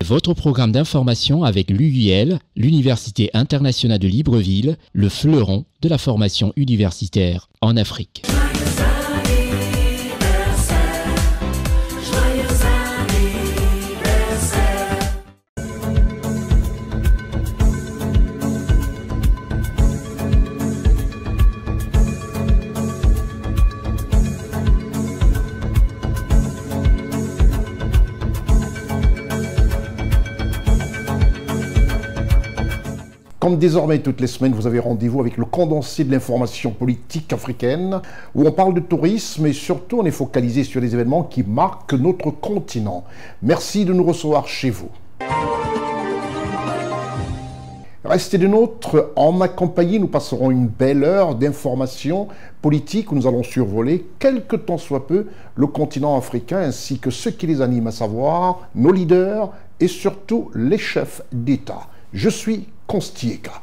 Votre programme d'information avec l'UIL, l'Université internationale de Libreville, le fleuron de la formation universitaire en Afrique. Comme désormais toutes les semaines, vous avez rendez-vous avec le condensé de l'information politique africaine, où on parle de tourisme et surtout on est focalisé sur les événements qui marquent notre continent. Merci de nous recevoir chez vous. Restez des nôtres, en ma compagnie, nous passerons une belle heure d'information politique où nous allons survoler, quelque temps soit peu, le continent africain ainsi que ceux qui les animent, à savoir nos leaders et surtout les chefs d'État. Je suis Constieka.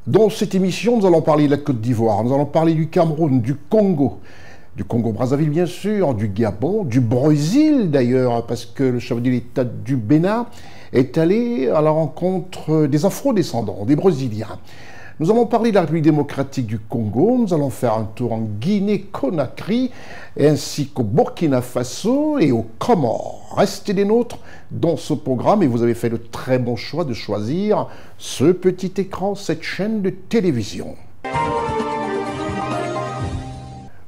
Dans cette émission, nous allons parler de la Côte d'Ivoire, nous allons parler du Cameroun, du Congo-Brazzaville bien sûr, du Gabon, du Brésil d'ailleurs, parce que le chef de l'État du Bénin est allé à la rencontre des Afro-descendants, des Brésiliens. Nous allons parler de la République démocratique du Congo, nous allons faire un tour en Guinée-Conakry, ainsi qu'au Burkina Faso et aux Comores. Restez des nôtres dans ce programme et vous avez fait le très bon choix de choisir ce petit écran, cette chaîne de télévision.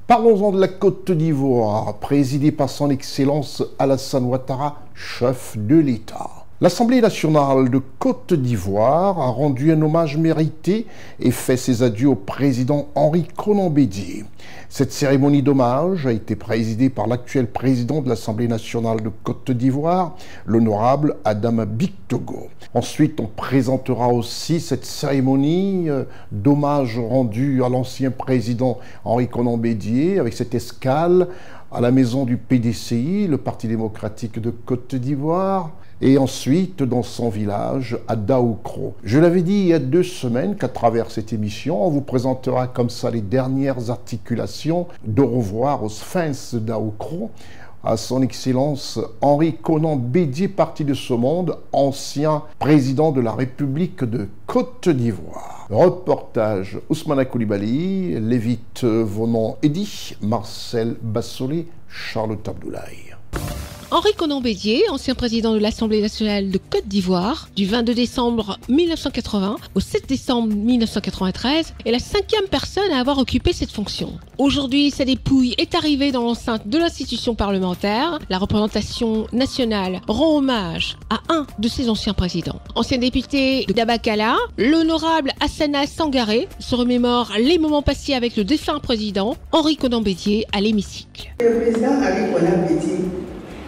Parlons-en de la Côte d'Ivoire, présidée par son Excellence Alassane Ouattara, chef de l'État. L'Assemblée nationale de Côte d'Ivoire a rendu un hommage mérité et fait ses adieux au président Henri Konan Bédié. Cette cérémonie d'hommage a été présidée par l'actuel président de l'Assemblée nationale de Côte d'Ivoire, l'honorable Adama Bictogo. Ensuite, on présentera aussi cette cérémonie d'hommage rendue à l'ancien président Henri Konan Bédié avec cette escale à la maison du PDCI, le Parti démocratique de Côte d'Ivoire, et ensuite dans son village à Daoukro. Je l'avais dit il y a 2 semaines qu'à travers cette émission, on vous présentera comme ça les dernières articulations d'au revoir au Sphinx de Daoukro, à son Excellence Henri Konan Bédié, parti de ce monde, ancien président de la République de Côte d'Ivoire. Reportage Ousmane Koulibaly, Lévite Vonon Eddy, Marcel Bassolé, Charlotte Abdoulaye. Henri Konan Bédié, ancien président de l'Assemblée nationale de Côte d'Ivoire, du 22 décembre 1980 au 7 décembre 1993, est la 5e personne à avoir occupé cette fonction. Aujourd'hui, sa dépouille est arrivée dans l'enceinte de l'institution parlementaire. La représentation nationale rend hommage à un de ses anciens présidents. Ancien député de Dabakala, l'honorable Hassana Sangaré se remémore les moments passés avec le défunt président Henri Konan Bédié à l'hémicycle. Le président Henri Konan Bédié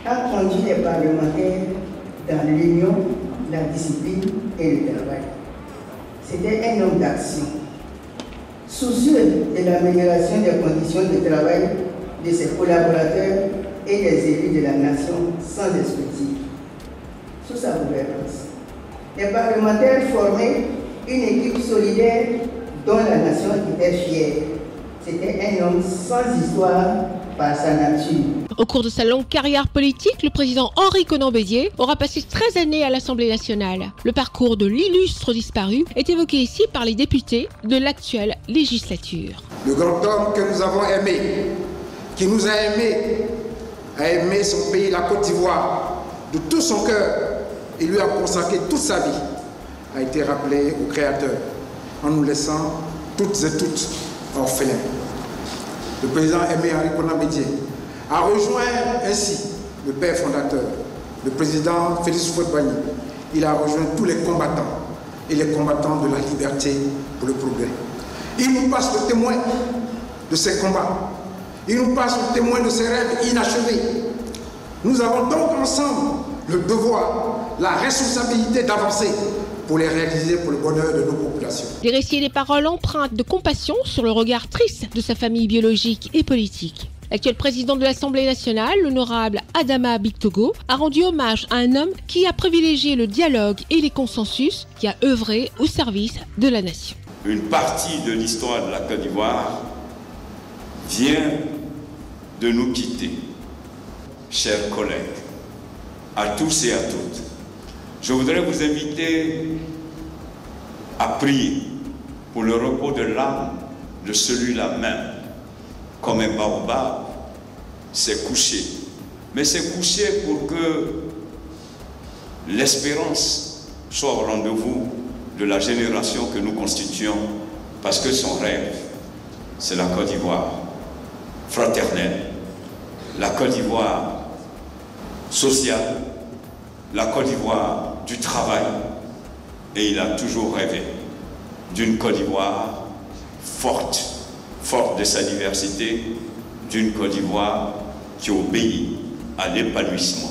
a conduit les parlementaires dans l'union, la discipline et le travail. C'était un homme d'action, soucieux de l'amélioration des conditions de travail de ses collaborateurs et des élus de la nation sans expertise. Sous sa gouvernance, les parlementaires formaient une équipe solidaire dont la nation était fière. C'était un homme sans histoire par sa nature. Au cours de sa longue carrière politique, le président Henri Konan Bédié aura passé 13 années à l'Assemblée nationale. Le parcours de l'illustre disparu est évoqué ici par les députés de l'actuelle législature. Le grand homme que nous avons aimé, qui nous a aimé son pays, la Côte d'Ivoire, de tout son cœur, et lui a consacré toute sa vie, a été rappelé au Créateur, en nous laissant toutes et toutes orphelins. Le président aimé Henri Konan Bédié a rejoint ainsi le père fondateur, le président Félix Houphouët-Boigny. Il a rejoint tous les combattants et les combattants de la liberté pour le progrès. Il nous passe le témoin de ces combats. Il nous passe le témoin de ces rêves inachevés. Nous avons donc ensemble le devoir, la responsabilité d'avancer pour les réaliser pour le bonheur de nos populations. Des récits et des paroles empreintes de compassion sur le regard triste de sa famille biologique et politique. L'actuel président de l'Assemblée nationale, l'honorable Adama Bictogo, a rendu hommage à un homme qui a privilégié le dialogue et les consensus, qui a œuvré au service de la nation. Une partie de l'histoire de la Côte d'Ivoire vient de nous quitter. Chers collègues, à tous et à toutes, je voudrais vous inviter à prier pour le repos de l'âme de celui-là même. Comme un baobab s'est couché. Mais s'est couché pour que l'espérance soit au rendez-vous de la génération que nous constituons, parce que son rêve, c'est la Côte d'Ivoire fraternelle, la Côte d'Ivoire sociale, la Côte d'Ivoire du travail, et il a toujours rêvé d'une Côte d'Ivoire forte, forte de sa diversité, d'une Côte d'Ivoire qui obéit à l'épanouissement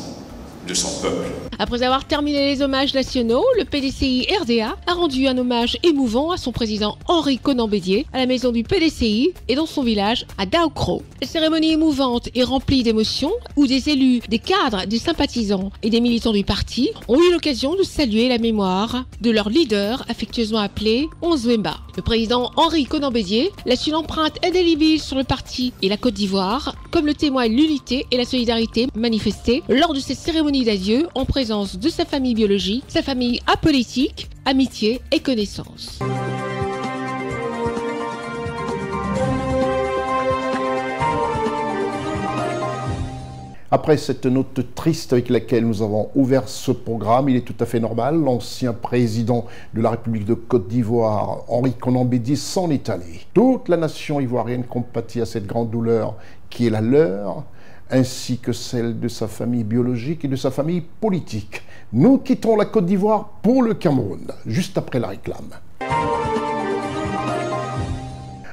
de son peuple. Après avoir terminé les hommages nationaux, le PDCI RDA a rendu un hommage émouvant à son président Henri Konan Bédié à la maison du PDCI et dans son village à Daokro. La cérémonie émouvante et remplie d'émotions où des élus, des cadres, des sympathisants et des militants du parti ont eu l'occasion de saluer la mémoire de leur leader affectueusement appelé Onzwemba. Le président Henri Konan Bédié laisse une empreinte indélébile sur le parti et la Côte d'Ivoire, comme le témoigne l'unité et la solidarité manifestée lors de cette cérémonie d'adieu en présence de sa famille biologique, sa famille apolitique, amitié et connaissances. Après cette note triste avec laquelle nous avons ouvert ce programme, il est tout à fait normal, l'ancien président de la République de Côte d'Ivoire, Henri Konan Bédié, s'en est allé. Toute la nation ivoirienne compatit à cette grande douleur qui est la leur, ainsi que celle de sa famille biologique et de sa famille politique. Nous quittons la Côte d'Ivoire pour le Cameroun, juste après la réclame.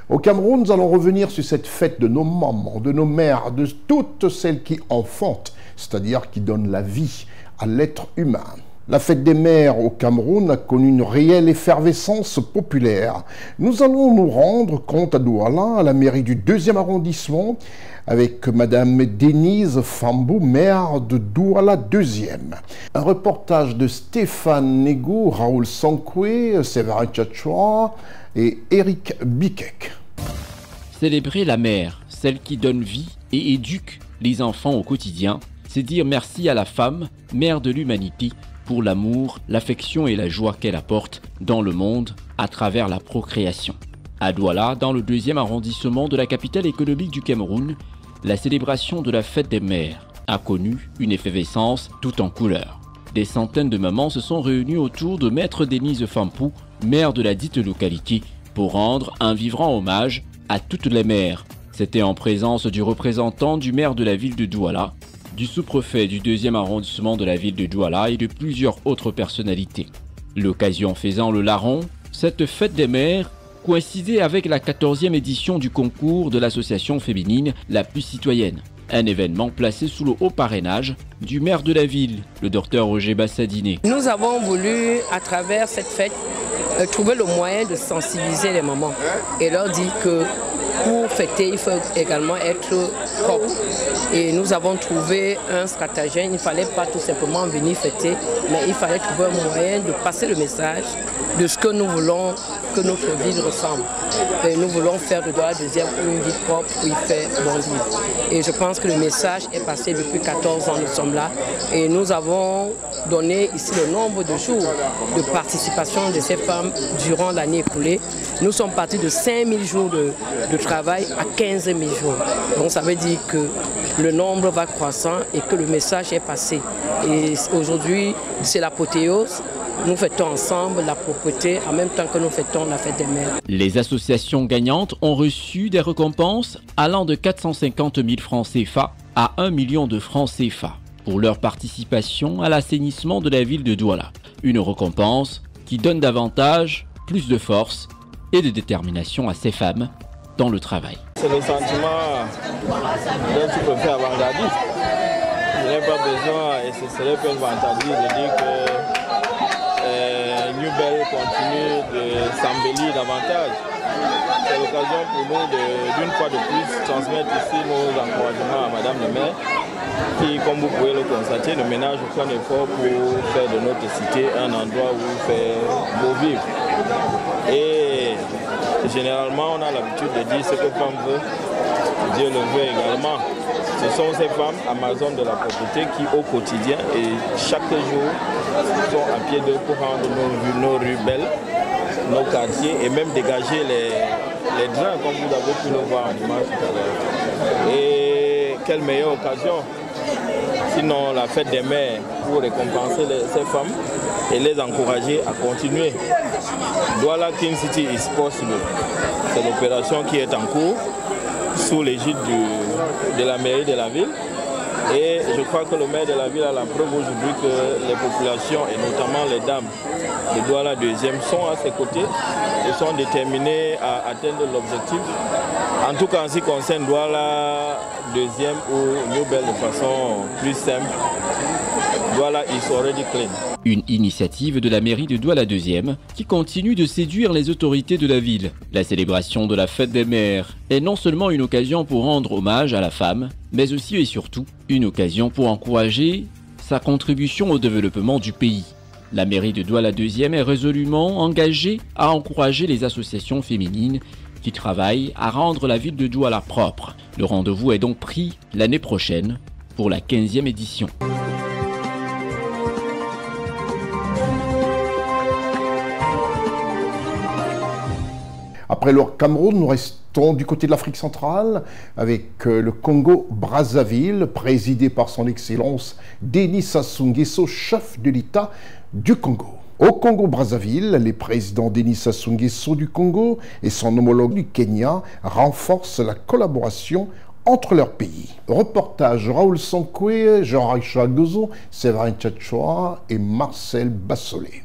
Au Cameroun, nous allons revenir sur cette fête de nos mamans, de nos mères, de toutes celles qui enfantent, c'est-à-dire qui donnent la vie à l'être humain. La fête des mères au Cameroun a connu une réelle effervescence populaire. Nous allons nous rendre compte à Douala, à la mairie du 2e arrondissement, avec Madame Denise Fambou, maire de Douala 2e. Un reportage de Stéphane Negou, Raoul Sankoué, Séverin Tchatchoua et Eric Bikek. Célébrer la mère, celle qui donne vie et éduque les enfants au quotidien, c'est dire merci à la femme, mère de l'humanité, pour l'amour, l'affection et la joie qu'elle apporte dans le monde à travers la procréation. À Douala, dans le 2e arrondissement de la capitale économique du Cameroun, la célébration de la fête des mères a connu une effervescence tout en couleurs. Des centaines de mamans se sont réunies autour de Maître Denise Fambou, maire de la dite localité, pour rendre un vibrant hommage à toutes les mères. C'était en présence du représentant du maire de la ville de Douala, du sous-préfet du 2e arrondissement de la ville de Douala et de plusieurs autres personnalités. L'occasion faisant le larron, cette fête des mères coïncidait avec la 14e édition du concours de l'association féminine la plus citoyenne. Un événement placé sous le haut parrainage du maire de la ville, le docteur Roger Bassadiné. Nous avons voulu, à travers cette fête, trouver le moyen de sensibiliser les mamans et leur dire que pour fêter, il faut également être propre. Et nous avons trouvé un stratagème. Il ne fallait pas tout simplement venir fêter, mais il fallait trouver un moyen de passer le message de ce que nous voulons que notre vie ressemble. Et nous voulons faire de Douala 2e une vie propre où il fait bon vivre. Et je pense que le message est passé depuis 14 ans, nous sommes là. Et nous avons donné ici le nombre de jours de participation de ces femmes durant l'année écoulée. Nous sommes partis de 5000 jours de travail à 15 000 jours. Donc ça veut dire que le nombre va croissant et que le message est passé. Et aujourd'hui, c'est l'apothéose. Nous fêtons ensemble la propreté en même temps que nous fêtons la fête des mères. Les associations gagnantes ont reçu des récompenses allant de 450 000 francs CFA à 1 million de francs CFA pour leur participation à l'assainissement de la ville de Douala. Une récompense qui donne davantage, plus de force et de détermination à ces femmes dans le travail. C'est le sentiment d'un sous-préfet avant-gardiste. Je n'ai pas besoin, et ce serait pas une vantardise de dire que New Bell continue de s'embellir davantage. c'est l'occasion pour nous d'une fois de plus transmettre ici nos encouragements à Madame le maire qui, comme vous pouvez le constater, ne ménage aucun effort pour faire de notre cité un endroit où faire beau vivre. Et généralement, on a l'habitude de dire ce que femme veut, Dieu le veut également. Ce sont ces femmes amazones de la propriété qui, au quotidien et chaque jour, sont à pied d'œuvre pour rendre nos rues belles, nos quartiers et même dégager les drains, comme vous avez pu le voir en image tout à l'heure. Et quelle meilleure occasion, sinon la fête des mères, pour récompenser ces femmes et les encourager à continuer. Douala King City is possible. C'est l'opération qui est en cours sous l'égide de la mairie de la ville. Et je crois que le maire de la ville a la preuve aujourd'hui que les populations, et notamment les dames de Douala 2e, sont à ses côtés et sont déterminées à atteindre l'objectif. En tout cas, en ce qui concerne Douala 2e ou Newbel de façon plus simple, Douala is already clean. Une initiative de la mairie de Douala 2e qui continue de séduire les autorités de la ville. La célébration de la fête des mères est non seulement une occasion pour rendre hommage à la femme, mais aussi et surtout une occasion pour encourager sa contribution au développement du pays. La mairie de Douala 2e est résolument engagée à encourager les associations féminines qui travaillent à rendre la ville de Douala propre. Le rendez-vous est donc pris l'année prochaine pour la 15e édition. Après le Cameroun, nous restons du côté de l'Afrique centrale avec le Congo-Brazzaville, présidé par son Excellence Denis Sassou Nguesso, chef de l'État du Congo. Au Congo-Brazzaville, les présidents Denis Sassou Nguesso du Congo et son homologue du Kenya renforcent la collaboration entre leurs pays. Reportage Raoul Sankoué, Jean-Richard Gozo, Séverin Tchatchoa et Marcel Bassolé.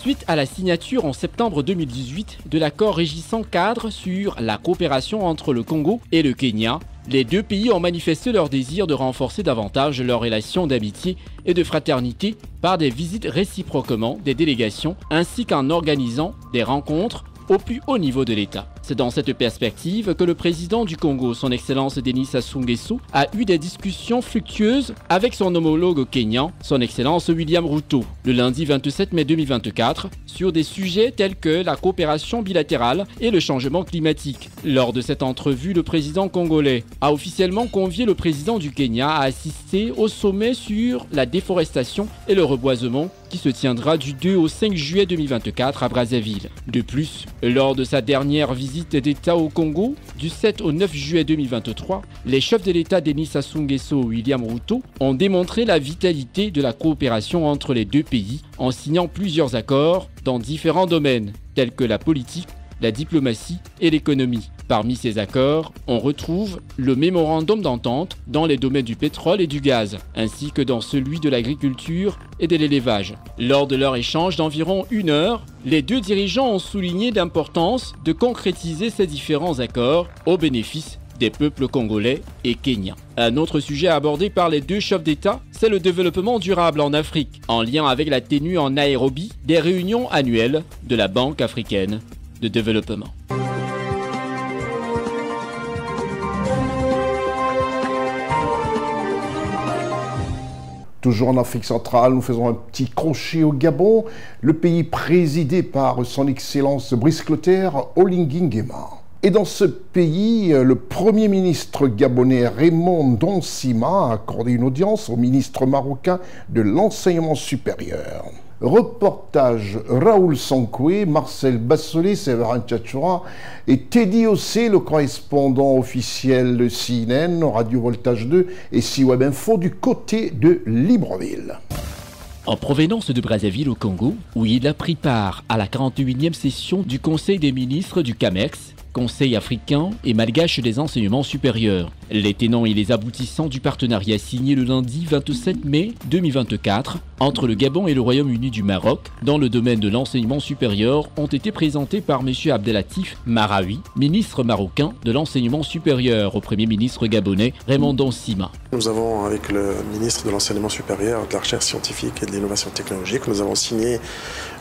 Suite à la signature en septembre 2018 de l'accord régissant cadre sur la coopération entre le Congo et le Kenya, les deux pays ont manifesté leur désir de renforcer davantage leurs relations d'amitié et de fraternité par des visites réciproquement des délégations ainsi qu'en organisant des rencontres au plus haut niveau de l'État. C'est dans cette perspective que le président du Congo, son Excellence Denis Sassou Nguesso, a eu des discussions fructueuses avec son homologue kenyan, son Excellence William Ruto, le lundi 27 mai 2024, sur des sujets tels que la coopération bilatérale et le changement climatique. Lors de cette entrevue, le président congolais a officiellement convié le président du Kenya à assister au sommet sur la déforestation et le reboisement qui se tiendra du 2 au 5 juillet 2024 à Brazzaville. De plus, lors de sa dernière visite d'État au Congo, du 7 au 9 juillet 2023, les chefs de l'État Denis Sassou Nguesso et William Ruto ont démontré la vitalité de la coopération entre les deux pays en signant plusieurs accords dans différents domaines, tels que la politique, la diplomatie et l'économie. Parmi ces accords, on retrouve le mémorandum d'entente dans les domaines du pétrole et du gaz, ainsi que dans celui de l'agriculture et de l'élevage. Lors de leur échange d'environ 1 heure, les deux dirigeants ont souligné l'importance de concrétiser ces différents accords au bénéfice des peuples congolais et kenyans. Un autre sujet abordé par les deux chefs d'État, c'est le développement durable en Afrique, en lien avec la tenue en Nairobi des réunions annuelles de la Banque africaine de développement. Toujours en Afrique centrale, nous faisons un petit crochet au Gabon, le pays présidé par son Excellence Brice Clotaire Oligui Nguema. Et dans ce pays, le Premier ministre gabonais Raymond Donsima a accordé une audience au ministre marocain de l'enseignement supérieur. Reportage Raoul Sankoué, Marcel Bassolé, Séverin Tchatchoa et Teddy Ossé, le correspondant officiel de CNN, Radio Voltage 2 et C-Web Info du côté de Libreville. En provenance de Brazzaville au Congo, où il a pris part à la 41e session du Conseil des ministres du CAMEX, Conseil africain et malgache des enseignements supérieurs. Les tenants et les aboutissants du partenariat signé le lundi 27 mai 2024 entre le Gabon et le Royaume-Uni du Maroc dans le domaine de l'enseignement supérieur ont été présentés par M. Abdelatif Maraoui, ministre marocain de l'enseignement supérieur, au Premier ministre gabonais Raymond Sima. Nous avons, avec le ministre de l'enseignement supérieur, de la recherche scientifique et de l'innovation technologique, nous avons signé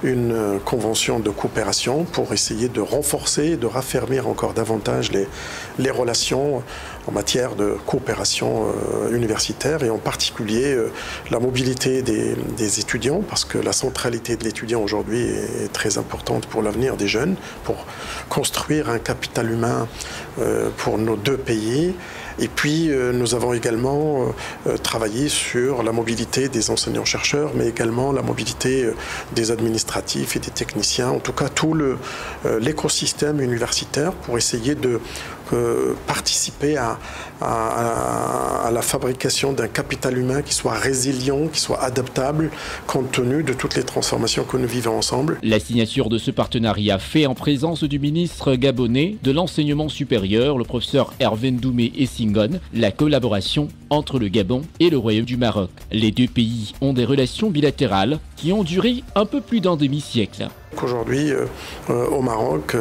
une convention de coopération pour essayer de renforcer, de raffermir encore davantage les relations en matière de coopération universitaire et en particulier la mobilité des étudiants, parce que la centralité de l'étudiant aujourd'hui est très importante pour l'avenir des jeunes, pour construire un capital humain pour nos deux pays. Et puis nous avons également travaillé sur la mobilité des enseignants-chercheurs, mais également la mobilité des administratifs et des techniciens, en tout cas tout l'écosystème universitaire, pour essayer de participer à la fabrication d'un capital humain qui soit résilient, qui soit adaptable, compte tenu de toutes les transformations que nous vivons ensemble. La signature de ce partenariat fait en présence du ministre gabonais de l'enseignement supérieur, le professeur Hervé Ndoumé Essingon, la collaboration entre le Gabon et le Royaume du Maroc. Les deux pays ont des relations bilatérales qui ont duré un peu plus d'un demi-siècle. Aujourd'hui, au Maroc,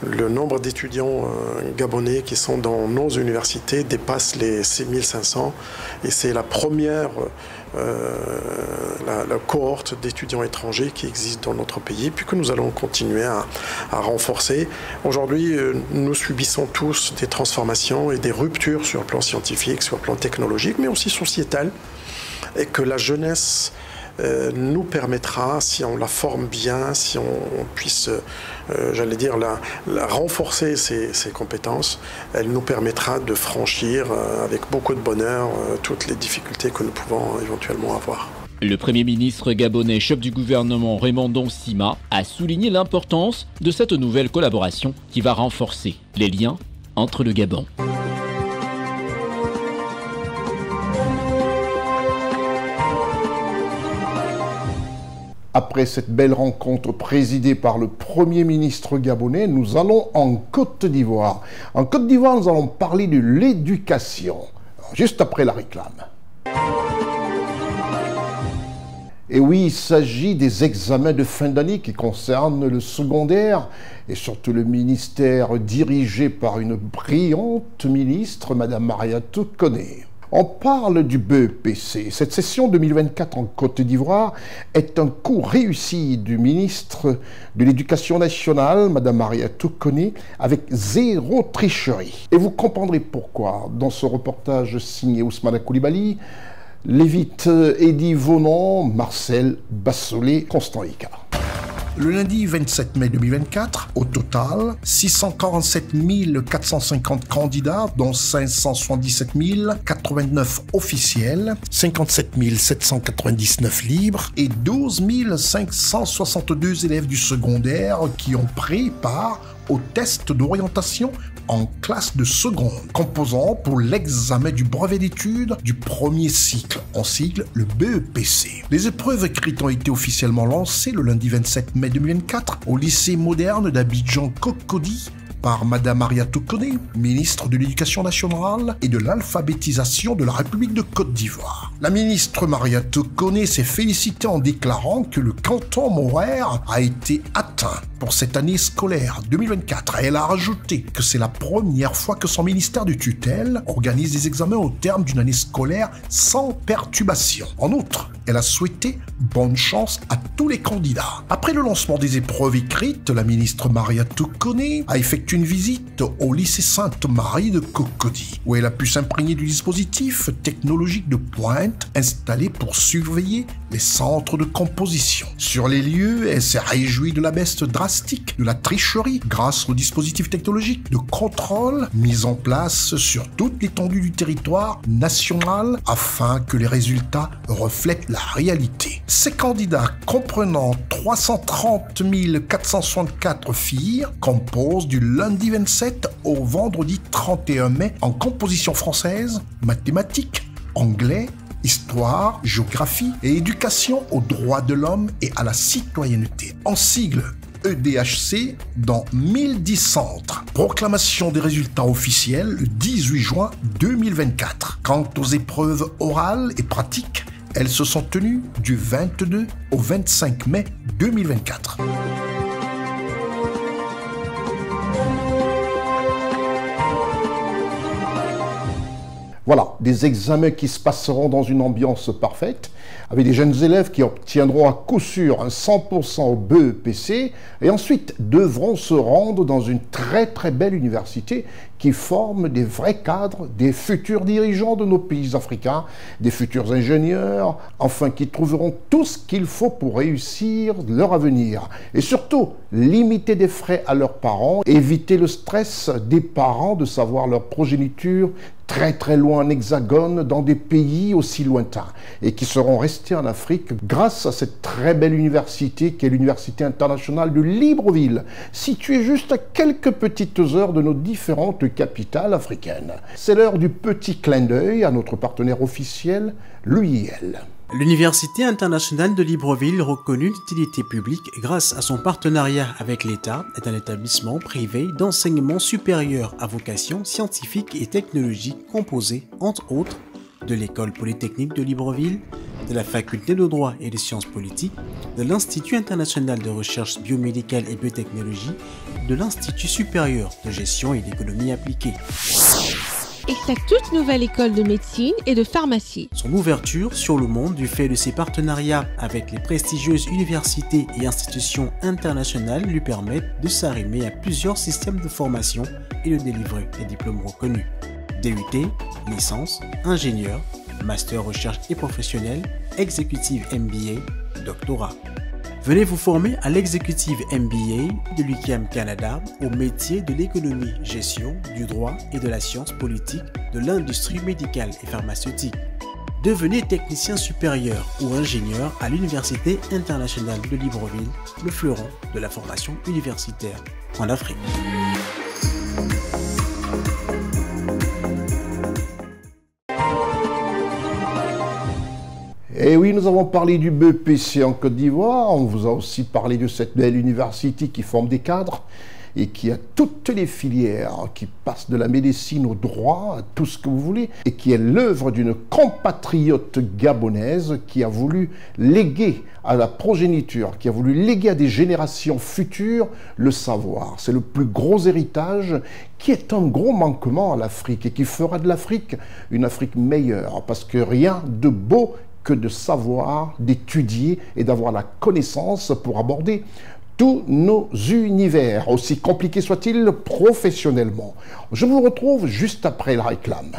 le nombre d'étudiants gabonais qui sont dans nos universités dépasse les 6500 et c'est la première la cohorte d'étudiants étrangers qui existe dans notre pays, puis que nous allons continuer à renforcer. Aujourd'hui, nous subissons tous des transformations et des ruptures sur le plan scientifique, sur le plan technologique, mais aussi sociétal, et que la jeunesse nous permettra, si on la forme bien, si on puisse, j'allais dire, renforcer ses compétences, elle nous permettra de franchir avec beaucoup de bonheur toutes les difficultés que nous pouvons éventuellement avoir. Le Premier ministre gabonais, chef du gouvernement Raymond Sima, a souligné l'importance de cette nouvelle collaboration qui va renforcer les liens entre le Gabon. Après cette belle rencontre présidée par le Premier ministre gabonais, nous allons en Côte d'Ivoire. En Côte d'Ivoire, nous allons parler de l'éducation, juste après la réclame. Et oui, il s'agit des examens de fin d'année qui concernent le secondaire et surtout le ministère dirigé par une brillante ministre, Mme Mariatou Koné. On parle du BEPC. Cette session 2024 en Côte d'Ivoire est un coup réussi du ministre de l'Éducation nationale, Mme Mariatou Koné, avec zéro tricherie. Et vous comprendrez pourquoi dans ce reportage signé Ousmane Koulibaly, Lévite Eddy Vonon, Marcel Bassolé, Constant Icard. Le lundi 27 mai 2024, au total, 647 450 candidats, dont 577 089 officiels, 57 799 libres et 12 562 élèves du secondaire qui ont pris part au test d'orientation en classe de seconde, composant pour l'examen du brevet d'études du premier cycle, en sigle le BEPC. Les épreuves écrites ont été officiellement lancées le lundi 27 mai 2024 au lycée moderne d'Abidjan Cocody par Mme Mariatou Koné, ministre de l'Éducation nationale et de l'alphabétisation de la République de Côte d'Ivoire. La ministre Mariatou Koné s'est félicitée en déclarant que le quantum horaire a été atteint pour cette année scolaire 2024. Elle a rajouté que c'est la première fois que son ministère de tutelle organise des examens au terme d'une année scolaire sans perturbation. En outre, elle a souhaité bonne chance à tous les candidats. Après le lancement des épreuves écrites, la ministre Mariatou Koné a effectué une visite au lycée Sainte-Marie de Cocody, où elle a pu s'imprégner du dispositif technologique de pointe installé pour surveiller les centres de composition. Sur les lieux, elle s'est réjouie de la baisse drastique de la tricherie grâce au dispositif technologique de contrôle mis en place sur toute l'étendue du territoire national afin que les résultats reflètent la réalité. Ces candidats, comprenant 330 464 filles, composent du lundi 27 au vendredi 31 mai en composition française, mathématiques, anglais, histoire, géographie et éducation aux droits de l'homme et à la citoyenneté. En sigle EDHC dans 1010 centres. Proclamation des résultats officiels le 18 juin 2024. Quant aux épreuves orales et pratiques, elles se sont tenues du 22 au 25 mai 2024. Voilà, des examens qui se passeront dans une ambiance parfaite, avec des jeunes élèves qui obtiendront à coup sûr un 100% au BEPC et ensuite devront se rendre dans une très belle université qui forme des vrais cadres, des futurs dirigeants de nos pays africains, des futurs ingénieurs, enfin qui trouveront tout ce qu'il faut pour réussir leur avenir. Et surtout, limiter des frais à leurs parents, éviter le stress des parents de savoir leur progéniture très loin en hexagone, dans des pays aussi lointains, et qui seront restés en Afrique grâce à cette très belle université qui est l'Université internationale de Libreville, située juste à quelques petites heures de nos différentes capitales africaines. C'est l'heure du petit clin d'œil à notre partenaire officiel, l'UIL. L'Université internationale de Libreville, reconnue d'utilité publique grâce à son partenariat avec l'État, est un établissement privé d'enseignement supérieur à vocation scientifique et technologique composé, entre autres, de l'École polytechnique de Libreville, de la Faculté de droit et des sciences politiques, de l'Institut international de recherche biomédicale et biotechnologie, de l'Institut supérieur de gestion et d'économie appliquée. Et sa toute nouvelle école de médecine et de pharmacie. Son ouverture sur le monde du fait de ses partenariats avec les prestigieuses universités et institutions internationales lui permettent de s'arrimer à plusieurs systèmes de formation et de délivrer des diplômes reconnus. DUT, licence, ingénieur, master recherche et professionnel, exécutive MBA, doctorat. Venez vous former à l'exécutive MBA de l'UQAM Canada au métier de l'économie, gestion, du droit et de la science politique de l'industrie médicale et pharmaceutique. Devenez technicien supérieur ou ingénieur à l'Université internationale de Libreville, le fleuron de la formation universitaire en Afrique. Et oui, nous avons parlé du BEPC en Côte d'Ivoire, on vous a aussi parlé de cette belle université qui forme des cadres et qui a toutes les filières, qui passent de la médecine au droit, à tout ce que vous voulez, et qui est l'œuvre d'une compatriote gabonaise qui a voulu léguer à la progéniture, qui a voulu léguer à des générations futures le savoir. C'est le plus gros héritage qui est un gros manquement à l'Afrique et qui fera de l'Afrique une Afrique meilleure, parce que rien de beau que de savoir, d'étudier et d'avoir la connaissance pour aborder tous nos univers, aussi compliqués soient-ils professionnellement. Je vous retrouve juste après la réclame.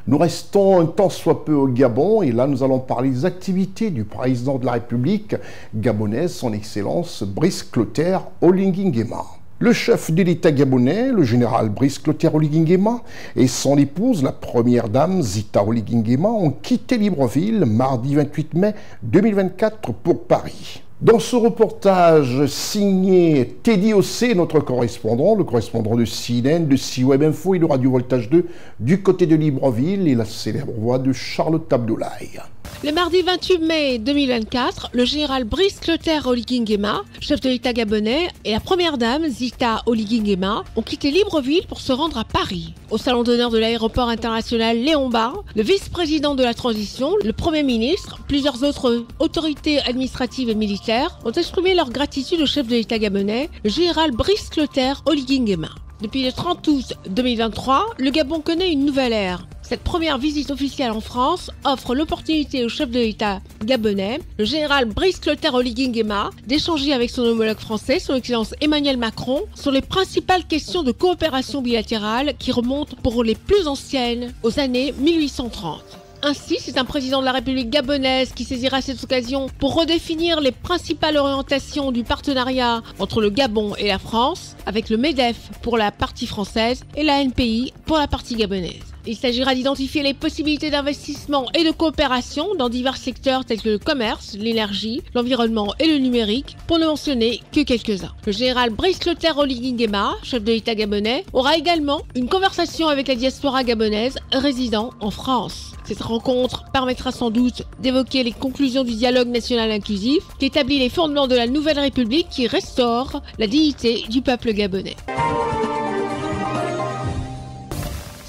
Nous restons un temps soit peu au Gabon et là nous allons parler des activités du président de la République gabonaise, son Excellence Brice Clotaire Oligui Nguema. Le chef de l'État gabonais, le général Brice Clotaire Oligui Nguema, et son épouse, la première dame Zita Oligui Nguema, ont quitté Libreville mardi 28 mai 2024 pour Paris. Dans ce reportage signé Teddy Ossé, notre correspondant, le correspondant de CNN, de C-Web Info et de Radio Voltage 2, du côté de Libreville et la célèbre voix de Charlotte Abdoulaye. Le mardi 28 mai 2024, le général Brice Clotaire Oligui Nguema, chef de l'État gabonais, et la première dame Zita Oligui Nguema ont quitté Libreville pour se rendre à Paris. Au salon d'honneur de l'aéroport international Léon Bar, le vice-président de la transition, le Premier ministre, plusieurs autres autorités administratives et militaires ont exprimé leur gratitude au chef de l'État gabonais, le général Brice Clotaire Oligui Nguema. Depuis le 30 août 2023, le Gabon connaît une nouvelle ère. Cette première visite officielle en France offre l'opportunité au chef de l'État gabonais, le général Brice Clotaire Oligui Nguema, d'échanger avec son homologue français, son Excellence Emmanuel Macron, sur les principales questions de coopération bilatérale qui remontent pour les plus anciennes aux années 1830. Ainsi, c'est un président de la République gabonaise qui saisira cette occasion pour redéfinir les principales orientations du partenariat entre le Gabon et la France, avec le MEDEF pour la partie française et la NPI pour la partie gabonaise. Il s'agira d'identifier les possibilités d'investissement et de coopération dans divers secteurs tels que le commerce, l'énergie, l'environnement et le numérique, pour ne mentionner que quelques-uns. Le général Brice Clotaire Oligui Nguema, chef de l'État gabonais, aura également une conversation avec la diaspora gabonaise résidant en France. Cette rencontre permettra sans doute d'évoquer les conclusions du dialogue national inclusif qui établit les fondements de la nouvelle République qui restaure la dignité du peuple gabonais.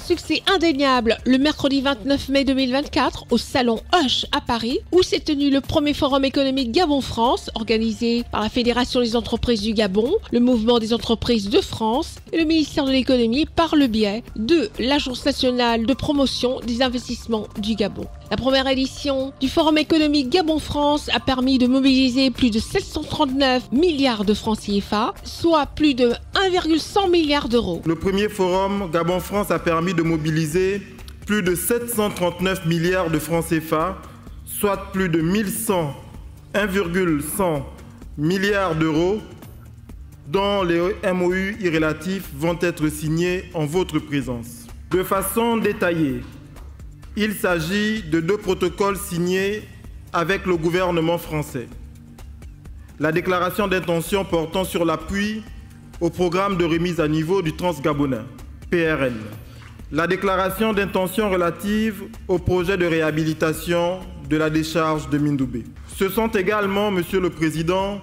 Succès indéniable le mercredi 29 mai 2024 au Salon Hoche à Paris, où s'est tenu le premier forum économique Gabon-France, organisé par la Fédération des entreprises du Gabon, le Mouvement des entreprises de France et le ministère de l'économie par le biais de l'Agence nationale de promotion des investissements du Gabon. La première édition du Forum économique Gabon-France a permis de mobiliser plus de 739 milliards de francs CFA, soit plus de 1,100 milliard d'euros. Le premier Forum Gabon-France a permis de mobiliser plus de 739 milliards de francs CFA, soit plus de 1,100 milliards d'euros, dont les MOU irrélatifs vont être signés en votre présence. De façon détaillée, il s'agit de 2 protocoles signés avec le gouvernement français. La déclaration d'intention portant sur l'appui au programme de remise à niveau du Transgabonais, PRN. La déclaration d'intention relative au projet de réhabilitation de la décharge de Mindoubé. Ce sont également, Monsieur le Président,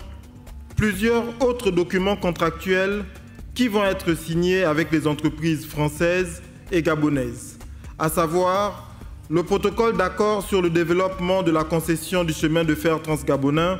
plusieurs autres documents contractuels qui vont être signés avec les entreprises françaises et gabonaises, à savoir le protocole d'accord sur le développement de la concession du chemin de fer transgabonais,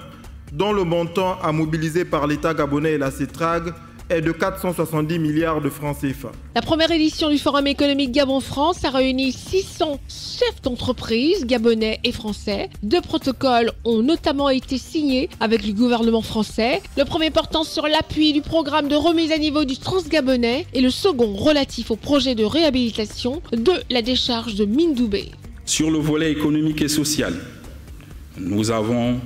dont le montant à mobiliser par l'État gabonais et la CETRAG est de 470 milliards de francs CFA. La première édition du Forum économique Gabon-France a réuni 600 chefs d'entreprise gabonais et français. 2 protocoles ont notamment été signés avec le gouvernement français. Le premier portant sur l'appui du programme de remise à niveau du Transgabonais et le second relatif au projet de réhabilitation de la décharge de Mindoubé. Sur le volet économique et social, nous avons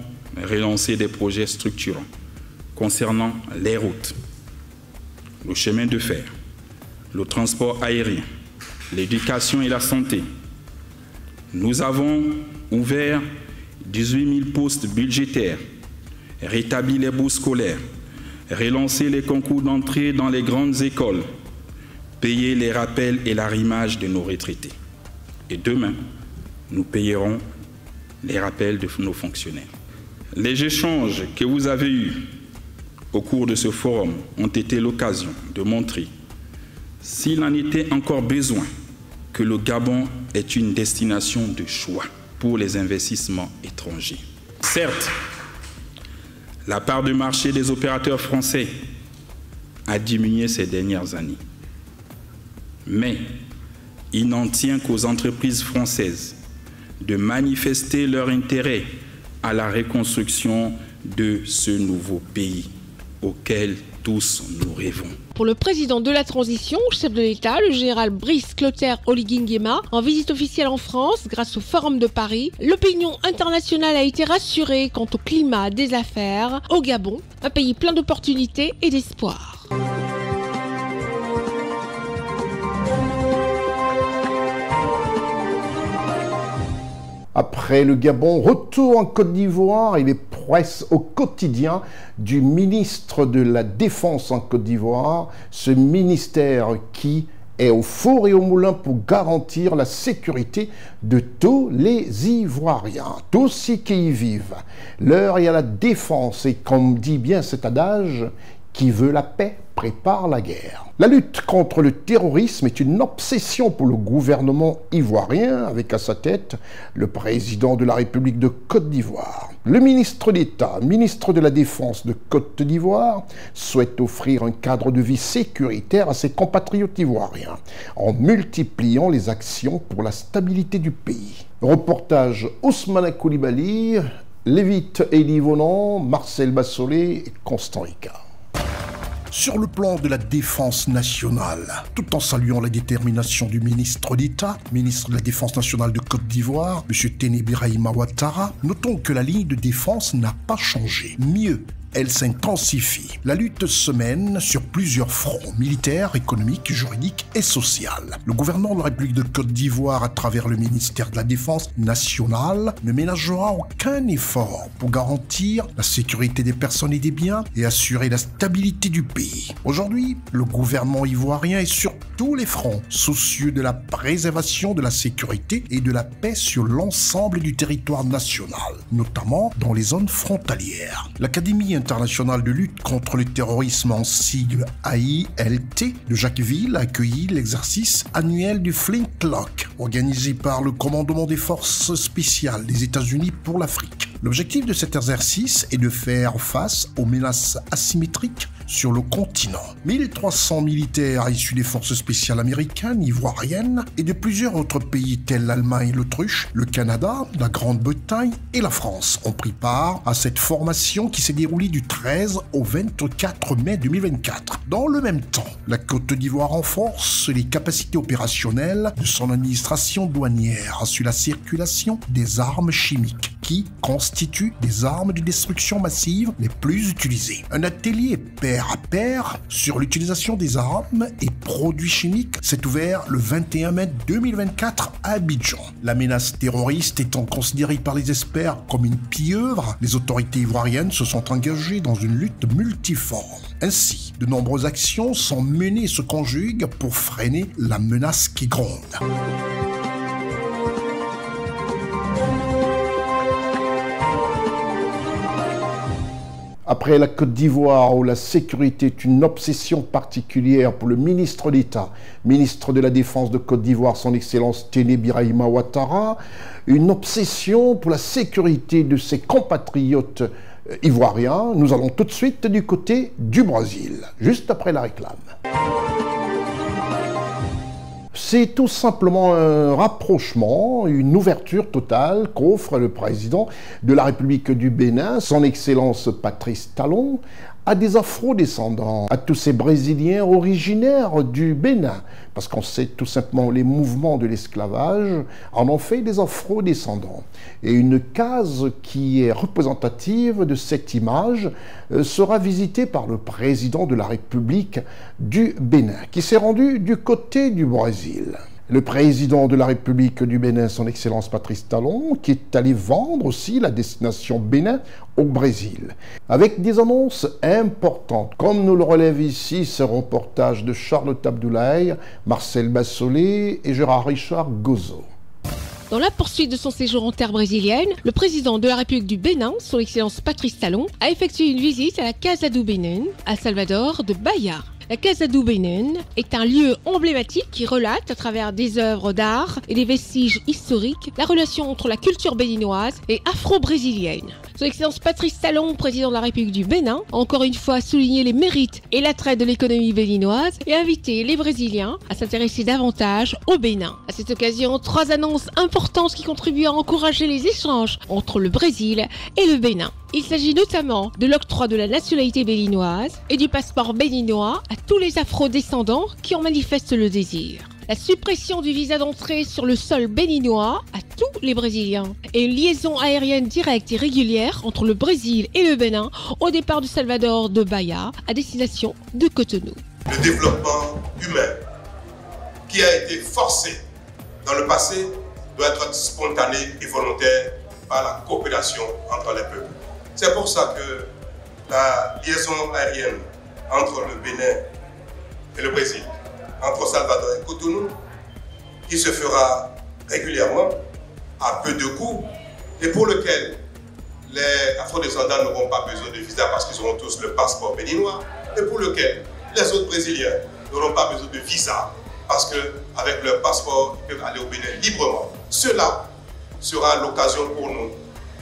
relancé des projets structurants concernant les routes, le chemin de fer, le transport aérien, l'éducation et la santé. Nous avons ouvert 18 000 postes budgétaires, rétabli les bourses scolaires, relancé les concours d'entrée dans les grandes écoles, payé les rappels et l'arrimage de nos retraités. Et demain, nous payerons les rappels de nos fonctionnaires. Les échanges que vous avez eus au cours de ce forum ont été l'occasion de montrer, s'il en était encore besoin, que le Gabon est une destination de choix pour les investissements étrangers. Certes, la part de marché des opérateurs français a diminué ces dernières années, mais il n'en tient qu'aux entreprises françaises de manifester leur intérêt à la reconstruction de ce nouveau pays auquel tous nous rêvons. Pour le président de la transition, chef de l'État, le général Brice Clotaire Oligui Nguema, en visite officielle en France grâce au Forum de Paris, l'opinion internationale a été rassurée quant au climat des affaires au Gabon, un pays plein d'opportunités et d'espoir. Après le Gabon, retour en Côte d'Ivoire et les presses au quotidien du ministre de la Défense en Côte d'Ivoire, ce ministère qui est au four et au moulin pour garantir la sécurité de tous les Ivoiriens, tous ceux qui y vivent. L'heure est à la défense et comme dit bien cet adage, qui veut la paix prépare la guerre. La lutte contre le terrorisme est une obsession pour le gouvernement ivoirien, avec à sa tête le président de la République de Côte d'Ivoire. Le ministre d'État, ministre de la Défense de Côte d'Ivoire, souhaite offrir un cadre de vie sécuritaire à ses compatriotes ivoiriens, en multipliant les actions pour la stabilité du pays. Reportage Ousmane Koulibaly, Lévite Elie Vonan, Marcel Bassolé et Constant Ricard. Sur le plan de la défense nationale, tout en saluant la détermination du ministre d'État, ministre de la Défense nationale de Côte d'Ivoire, M. Téné Birahima Ouattara, notons que la ligne de défense n'a pas changé. Mieux, elle s'intensifie. La lutte se mène sur plusieurs fronts, militaires, économiques, juridiques et social. Le gouvernement de la République de Côte d'Ivoire, à travers le ministère de la Défense nationale, ne ménagera aucun effort pour garantir la sécurité des personnes et des biens et assurer la stabilité du pays. Aujourd'hui, le gouvernement ivoirien est sur tous les fronts, soucieux de la préservation de la sécurité et de la paix sur l'ensemble du territoire national, notamment dans les zones frontalières. L'Académie internationale de lutte contre le terrorisme, en sigle AILT, de Jacquesville a accueilli l'exercice annuel du Flintlock, organisé par le commandement des forces spéciales des États-Unis pour l'Afrique. L'objectif de cet exercice est de faire face aux menaces asymétriques sur le continent. 1300 militaires issus des forces spéciales américaines, ivoiriennes et de plusieurs autres pays tels l'Allemagne, l'Autriche, le Canada, la Grande-Bretagne et la France ont pris part à cette formation qui s'est déroulée du 13 au 24 mai 2024. Dans le même temps, la Côte d'Ivoire renforce les capacités opérationnelles de son administration douanière sur la circulation des armes chimiques qui constituent des armes de destruction massive les plus utilisées. Un atelier pair à pair sur l'utilisation des armes et produits chimiques s'est ouvert le 21 mai 2024 à Abidjan. La menace terroriste étant considérée par les experts comme une pieuvre, les autorités ivoiriennes se sont engagées dans une lutte multiforme. Ainsi, de nombreuses actions sont menées et se conjuguent pour freiner la menace qui gronde. Après la Côte d'Ivoire, où la sécurité est une obsession particulière pour le ministre d'État, ministre de la Défense de Côte d'Ivoire, son Excellence Téné Birahima Ouattara, une obsession pour la sécurité de ses compatriotes ivoiriens, nous allons tout de suite du côté du Brésil, juste après la réclame. C'est tout simplement un rapprochement, une ouverture totale qu'offre le président de la République du Bénin, son Excellence Patrice Talon, à des afro-descendants, à tous ces Brésiliens originaires du Bénin, parce qu'on sait tout simplement les mouvements de l'esclavage en ont fait des afro-descendants. Et une case qui est représentative de cette image sera visitée par le président de la République du Bénin, qui s'est rendu du côté du Brésil. Le président de la République du Bénin, son Excellence Patrice Talon, qui est allé vendre aussi la destination Bénin au Brésil, avec des annonces importantes, comme nous le relève ici ce reportage de Charlotte Abdoulaye, Marcel Bassolé et Gérard Richard Gozo. Dans la poursuite de son séjour en terre brésilienne, le président de la République du Bénin, son Excellence Patrice Talon, a effectué une visite à la Casa do Bénin, à Salvador de Bahia. La Casa do Bénin est un lieu emblématique qui relate, à travers des œuvres d'art et des vestiges historiques, la relation entre la culture béninoise et afro-brésilienne. Son Excellence Patrice Talon, président de la République du Bénin, a encore une fois souligné les mérites et l'attrait de l'économie béninoise et invité les Brésiliens à s'intéresser davantage au Bénin. À cette occasion, 3 annonces importantes qui contribuent à encourager les échanges entre le Brésil et le Bénin. Il s'agit notamment de l'octroi de la nationalité béninoise et du passeport béninois à tous les afro-descendants qui en manifestent le désir. La suppression du visa d'entrée sur le sol béninois à tous les Brésiliens et une liaison aérienne directe et régulière entre le Brésil et le Bénin au départ du Salvador de Bahia à destination de Cotonou. Le développement humain qui a été forcé dans le passé doit être spontané et volontaire par la coopération entre les peuples. C'est pour ça que la liaison aérienne entre le Bénin et le Brésil, entre Salvador et Cotonou, qui se fera régulièrement à peu de coûts et pour lequel les afro-descendants n'auront pas besoin de visa parce qu'ils auront tous le passeport béninois et pour lequel les autres Brésiliens n'auront pas besoin de visa parce qu'avec leur passeport, ils peuvent aller au Bénin librement. Cela sera l'occasion pour nous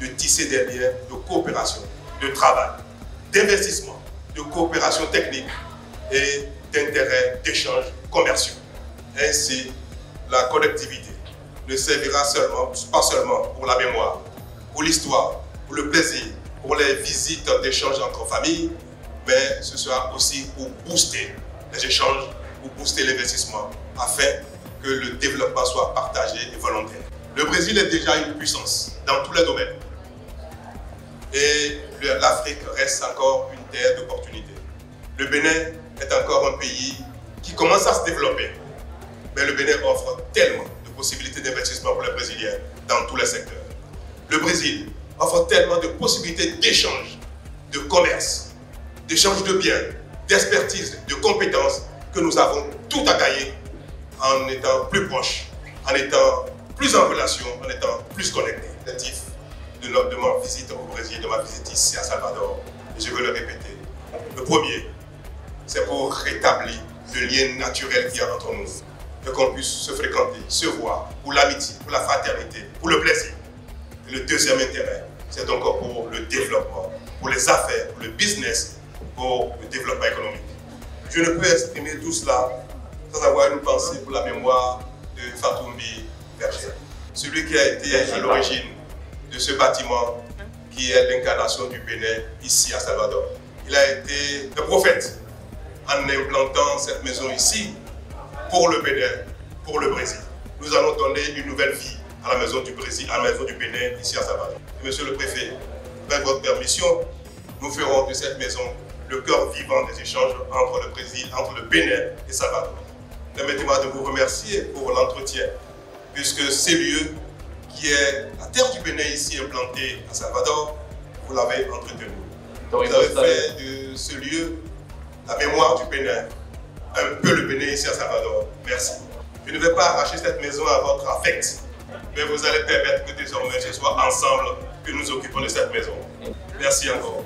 de tisser des liens de coopération, de travail, d'investissement, de coopération technique et d'intérêts, d'échanges commerciaux. Ainsi, la collectivité ne servira pas seulement pour la mémoire, pour l'histoire, pour le plaisir, pour les visites d'échanges entre familles, mais ce sera aussi pour booster les échanges, pour booster l'investissement, afin que le développement soit partagé et volontaire. Le Brésil est déjà une puissance dans tous les domaines. Et l'Afrique reste encore une terre d'opportunités. Le Bénin est encore un pays qui commence à se développer, mais le Bénin offre tellement de possibilités d'investissement pour les Brésiliens dans tous les secteurs. Le Brésil offre tellement de possibilités d'échange, de commerce, d'échange de biens, d'expertise, de compétences, que nous avons tout à gagner en étant plus proches, en étant plus en relation, en étant plus connectés. L'objectif de ma visite au Brésil, de ma visite ici à Salvador, et je veux le répéter. Le premier, c'est pour rétablir le lien naturel qu'il y a entre nous, et qu'on puisse se fréquenter, se voir, pour l'amitié, pour la fraternité, pour le plaisir. Et le deuxième intérêt, c'est donc pour le développement, pour les affaires, pour le business, pour le développement économique. Je ne peux exprimer tout cela sans avoir une pensée pour la mémoire de Fatoumbi Berger, celui qui a été à l'origine de ce bâtiment qui est l'incarnation du Bénin ici à Salvador. Il a été le prophète en implantant cette maison ici pour le Bénin, pour le Brésil. Nous allons donner une nouvelle vie à la maison du Brésil, à la maison du Bénin ici à Salvador. Et monsieur le préfet, avec votre permission, nous ferons de cette maison le cœur vivant des échanges entre le Brésil, entre le Bénin et Salvador. Permettez-moi de vous remercier pour l'entretien, puisque ces lieux qui est la terre du Bénin ici implantée à Salvador, vous l'avez entretenu. Vous avez fait de ce lieu la mémoire du Bénin, un peu le Bénin ici à Salvador. Merci. Je ne vais pas arracher cette maison à votre affect, mais vous allez permettre que désormais ce soit ensemble que nous occupons de cette maison. Merci encore.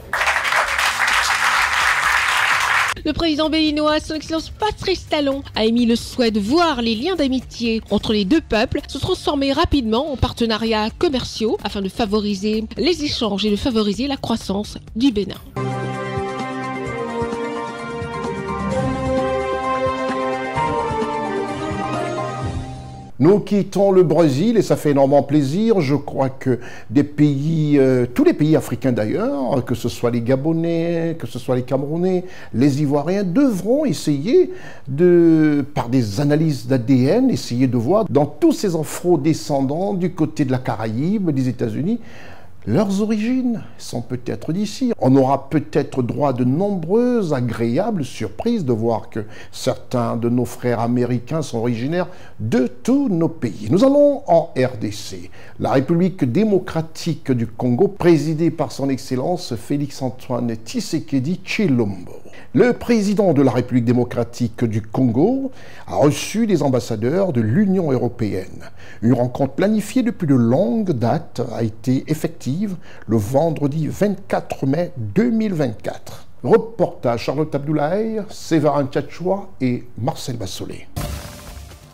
Le président béninois, son Excellence Patrice Talon, a émis le souhait de voir les liens d'amitié entre les deux peuples se transformer rapidement en partenariats commerciaux afin de favoriser les échanges et de favoriser la croissance du Bénin. Nous quittons le Brésil et ça fait énormément plaisir. Je crois que des pays, tous les pays africains d'ailleurs, que ce soit les Gabonais, que ce soit les Camerounais, les Ivoiriens, devront essayer par des analyses d'ADN, essayer de voir dans tous ces afro-descendants du côté de la Caraïbe, des États-Unis, leurs origines sont peut-être d'ici. On aura peut-être droit à de nombreuses agréables surprises de voir que certains de nos frères américains sont originaires de tous nos pays. Nous allons en RDC, la République démocratique du Congo, présidée par son Excellence Félix-Antoine Tshisekedi Tshilombo. Le président de la République démocratique du Congo a reçu des ambassadeurs de l'Union européenne. Une rencontre planifiée depuis de longue date a été effective le vendredi 24 mai 2024. Reportage Charlotte Abdoulaye, Séverin Tchatchoua et Marcel Bassolé.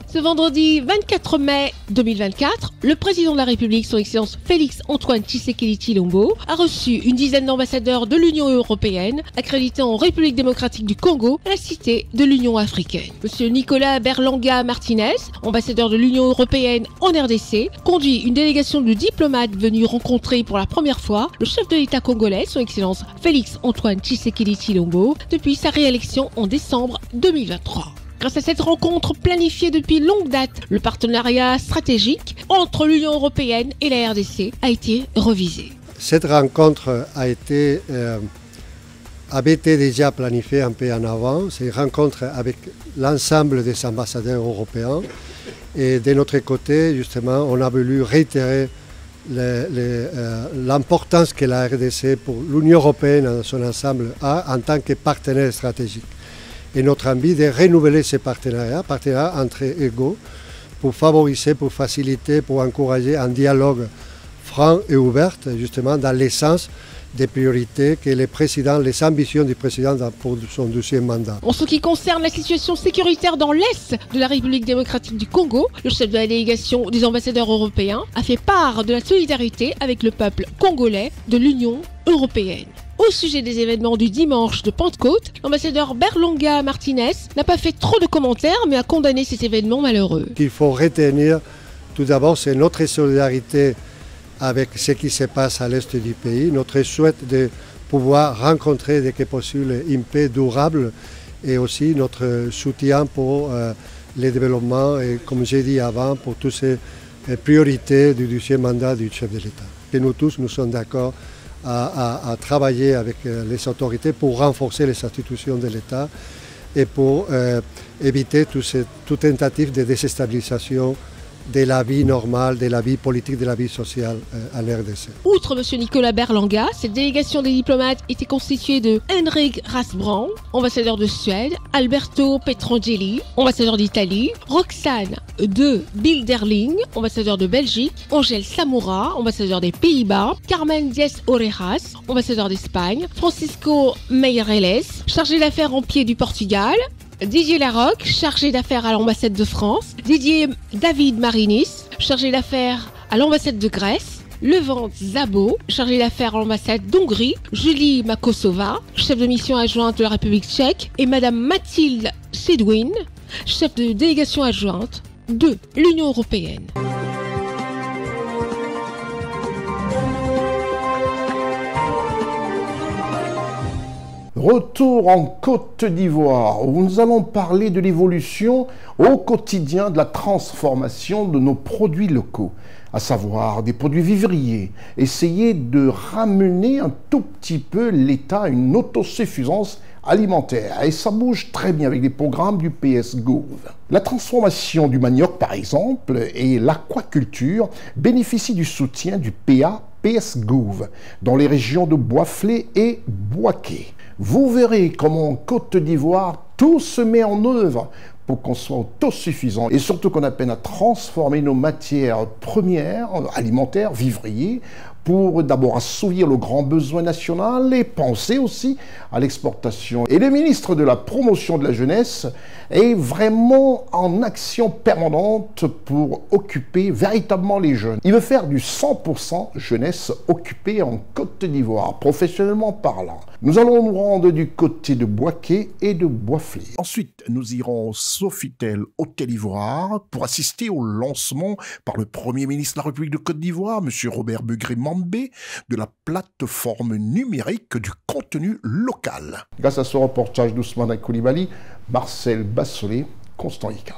Ce vendredi 24 mai 2024, le président de la République, son Excellence Félix-Antoine Tshisekedi Tshilombo, a reçu une dizaine d'ambassadeurs de l'Union européenne accrédités en République démocratique du Congo à la cité de l'Union africaine. Monsieur Nicolas Berlanga Martinez, ambassadeur de l'Union européenne en RDC, conduit une délégation de diplomates venus rencontrer pour la première fois le chef de l'État congolais, son Excellence Félix-Antoine Tshisekedi Tshilombo, depuis sa réélection en décembre 2023. Grâce à cette rencontre planifiée depuis longue date, le partenariat stratégique entre l'Union européenne et la RDC a été revisé. Cette rencontre avait été déjà planifiée un peu en avant. C'est une rencontre avec l'ensemble des ambassadeurs européens. Et de notre côté, justement, on a voulu réitérer l'importance que la RDC pour l'Union européenne dans son ensemble a en tant que partenaire stratégique. Et notre envie de renouveler ces partenariats entre égaux, pour favoriser, pour faciliter, pour encourager un dialogue franc et ouvert, justement dans l'essence des priorités que les ambitions du président pour son deuxième mandat. En ce qui concerne la situation sécuritaire dans l'Est de la République démocratique du Congo, le chef de la délégation des ambassadeurs européens a fait part de la solidarité avec le peuple congolais de l'Union européenne. Au sujet des événements du dimanche de Pentecôte, l'ambassadeur Berlanga Martinez n'a pas fait trop de commentaires, mais a condamné ces événements malheureux. Ce qu'il faut retenir, tout d'abord, c'est notre solidarité avec ce qui se passe à l'est du pays, notre souhait de pouvoir rencontrer dès que possible une paix durable et aussi notre soutien pour le développement et, comme j'ai dit avant, pour toutes ces priorités du deuxième mandat du chef de l'État. Et nous tous, nous sommes d'accord à travailler avec les autorités pour renforcer les institutions de l'État et pour éviter toute tentative de déstabilisation de la vie normale, de la vie politique, de la vie sociale à l'RDC. Outre M. Nicolas Berlanga, cette délégation des diplomates était constituée de Henrik Rasbrand, ambassadeur de Suède, Alberto Petrangeli, ambassadeur d'Italie, Roxane de Bilderling, ambassadeur de Belgique, Angèle Samoura, ambassadeur des Pays-Bas, Carmen Diaz Orejas, ambassadeur d'Espagne, Francisco Meireles, chargé d'affaires en pied du Portugal, Didier Larocque, chargé d'affaires à l'ambassade de France, Didier David Marinis, chargé d'affaires à l'ambassade de Grèce, Levent Zabo, chargé d'affaires à l'ambassade d'Hongrie, Julie Makosova, chef de mission adjointe de la République tchèque, et Madame Mathilde Sedwin, chef de délégation adjointe de l'Union européenne. Retour en Côte d'Ivoire, où nous allons parler de l'évolution au quotidien de la transformation de nos produits locaux, à savoir des produits vivriers. Essayer de ramener un tout petit peu l'État à une autosuffisance alimentaire. Et ça bouge très bien avec les programmes du PS Gouv. La transformation du manioc, par exemple, et l'aquaculture bénéficient du soutien du PA PS Gouv dans les régions de Boisflé et Boaké. Vous verrez comment en Côte d'Ivoire, tout se met en œuvre pour qu'on soit autosuffisant et surtout qu'on a peine à transformer nos matières premières, alimentaires, vivriers, pour d'abord assouvir le grand besoin national et penser aussi à l'exportation. Et le ministre de la Promotion de la Jeunesse est vraiment en action permanente pour occuper véritablement les jeunes. Il veut faire du 100% jeunesse occupée en Côte d'Ivoire, professionnellement parlant. Nous allons nous rendre du côté de Boaké et de Boisflé. Ensuite, nous irons au Sofitel Hôtel Ivoire pour assister au lancement par le Premier ministre de la République de Côte d'Ivoire, M. Robert Begré-Mambé, de la plateforme numérique du contenu local. Grâce à ce reportage d'Ousmane Koulibaly, Marcel Bassolé, Constant Ika.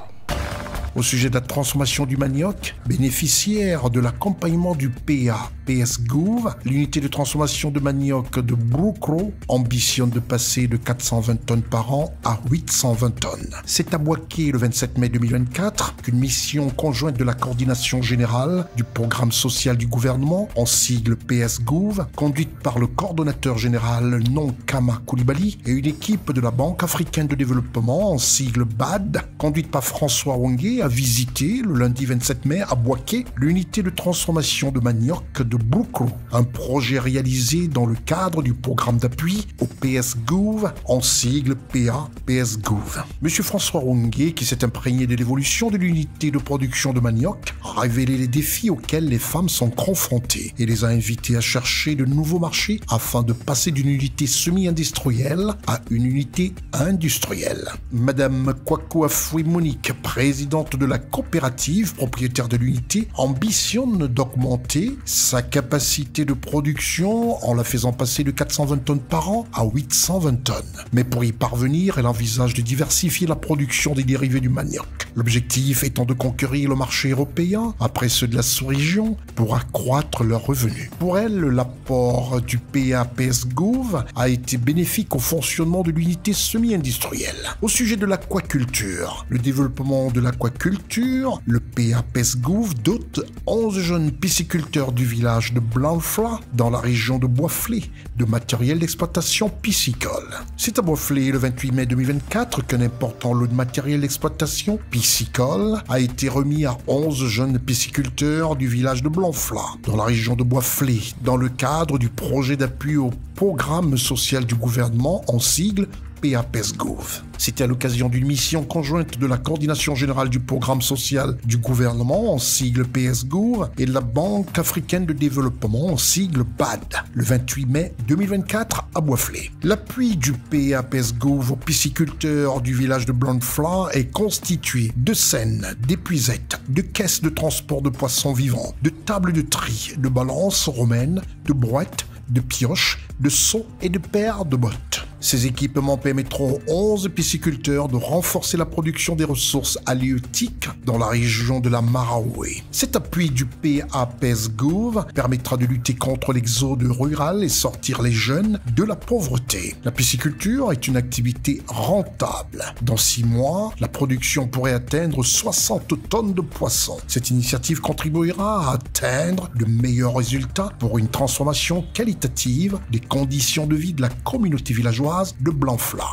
Au sujet de la transformation du manioc, bénéficiaire de l'accompagnement du PA PS Gouv, l'unité de transformation de manioc de Broukro ambitionne de passer de 420 tonnes par an à 820 tonnes. C'est à Boaké le 27 mai 2024 qu'une mission conjointe de la coordination générale du programme social du gouvernement, en sigle PS Gouv, conduite par le coordonnateur général Nonkama Koulibaly et une équipe de la Banque africaine de développement, en sigle BAD, conduite par François Wangé, a visité le lundi 27 mai à Boaké l'unité de transformation de manioc de Broukro, un projet réalisé dans le cadre du programme d'appui au PS Gouv, en sigle PA PS Gouv. Monsieur François Wangé, qui s'est imprégné de l'évolution de l'unité de production de manioc, a révélé les défis auxquels les femmes sont confrontées et les a invités à chercher de nouveaux marchés afin de passer d'une unité semi-industrielle à une unité industrielle. Madame Kwaku Afoui Monique, présidente de la coopérative propriétaire de l'unité, ambitionne d'augmenter sa capacité de production en la faisant passer de 420 tonnes par an à 820 tonnes. Mais pour y parvenir, elle envisage de diversifier la production des dérivés du manioc. L'objectif étant de conquérir le marché européen après ceux de la sous-région pour accroître leurs revenus. Pour elle, l'apport du PA PS Gouv a été bénéfique au fonctionnement de l'unité semi-industrielle. Au sujet de l'aquaculture, le développement de l'aquaculture, le PA PS Gouv dote 11 jeunes pisciculteurs du village de Blanfla, dans la région de Boisflé, de matériel d'exploitation piscicole. C'est à Boisflé le 28 mai 2024 qu'un important lot de matériel d'exploitation piscicole a été remis à 11 jeunes pisciculteurs du village de Blanfla, dans la région de Boisflé, dans le cadre du projet d'appui au programme social du gouvernement, en sigle PA PS Gouv. C'était à l'occasion d'une mission conjointe de la coordination générale du programme social du gouvernement, en sigle PS Gouv, et de la Banque africaine de développement, en sigle BAD, le 28 mai 2024 à Boisflé. L'appui du PA PS Gouv aux pisciculteurs du village de Blanfla est constitué de scènes, d'épuisettes, de caisses de transport de poissons vivants, de tables de tri, de balances romaines, de brouettes, de pioches, de seaux et de paires de bottes. Ces équipements permettront aux 11 pisciculteurs de renforcer la production des ressources halieutiques dans la région de la Maraoué. Cet appui du PAPESGouv permettra de lutter contre l'exode rural et sortir les jeunes de la pauvreté. La pisciculture est une activité rentable. Dans 6 mois, la production pourrait atteindre 60 tonnes de poissons. Cette initiative contribuera à atteindre de meilleurs résultats pour une transformation qualitative des conditions de vie de la communauté villageoise de Blanfla.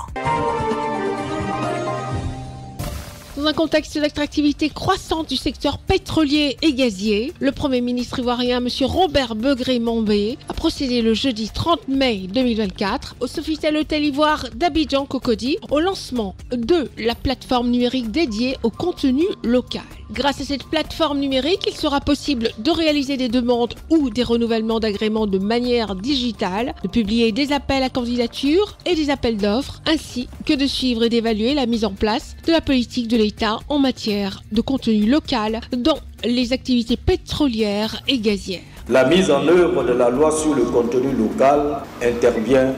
Dans un contexte d'attractivité croissante du secteur pétrolier et gazier, le Premier ministre ivoirien M. Robert Begré-Mombé a procédé le jeudi 30 mai 2024 au Sofitel Hôtel Ivoire d'Abidjan Cocody au lancement de la plateforme numérique dédiée au contenu local. Grâce à cette plateforme numérique, il sera possible de réaliser des demandes ou des renouvellements d'agréments de manière digitale, de publier des appels à candidature et des appels d'offres, ainsi que de suivre et d'évaluer la mise en place de la politique de l'État en matière de contenu local dans les activités pétrolières et gazières. La mise en œuvre de la loi sur le contenu local intervient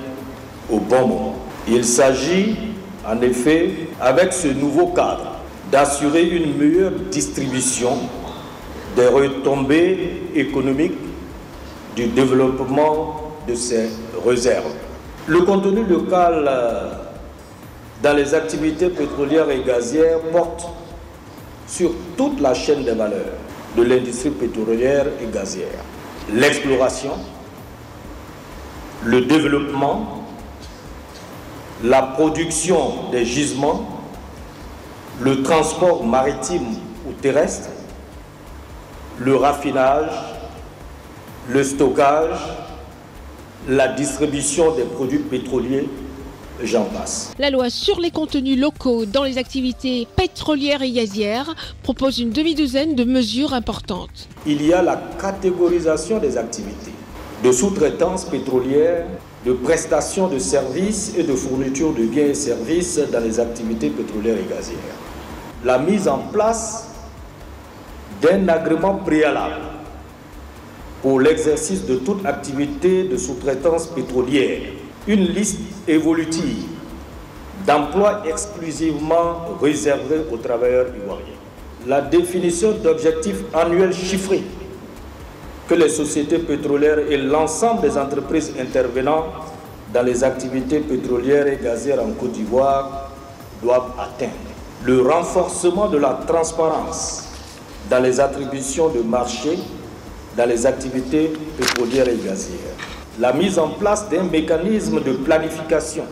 au bon moment. Il s'agit, en effet, avec ce nouveau cadre, d'assurer une meilleure distribution des retombées économiques du développement de ces réserves. Le contenu local dans les activités pétrolières et gazières porte sur toute la chaîne des valeurs de l'industrie pétrolière et gazière. L'exploration, le développement, la production des gisements, le transport maritime ou terrestre, le raffinage, le stockage, la distribution des produits pétroliers, j'en passe. La loi sur les contenus locaux dans les activités pétrolières et gazières propose une demi-douzaine de mesures importantes. Il y a la catégorisation des activités, de sous-traitance pétrolière, de prestations de services et de fourniture de biens et services dans les activités pétrolières et gazières. La mise en place d'un agrément préalable pour l'exercice de toute activité de sous-traitance pétrolière, une liste évolutive d'emplois exclusivement réservés aux travailleurs ivoiriens, la définition d'objectifs annuels chiffrés que les sociétés pétrolières et l'ensemble des entreprises intervenant dans les activités pétrolières et gazières en Côte d'Ivoire doivent atteindre. Le renforcement de la transparence dans les attributions de marché dans les activités pétrolières et gazières. La mise en place d'un mécanisme de planification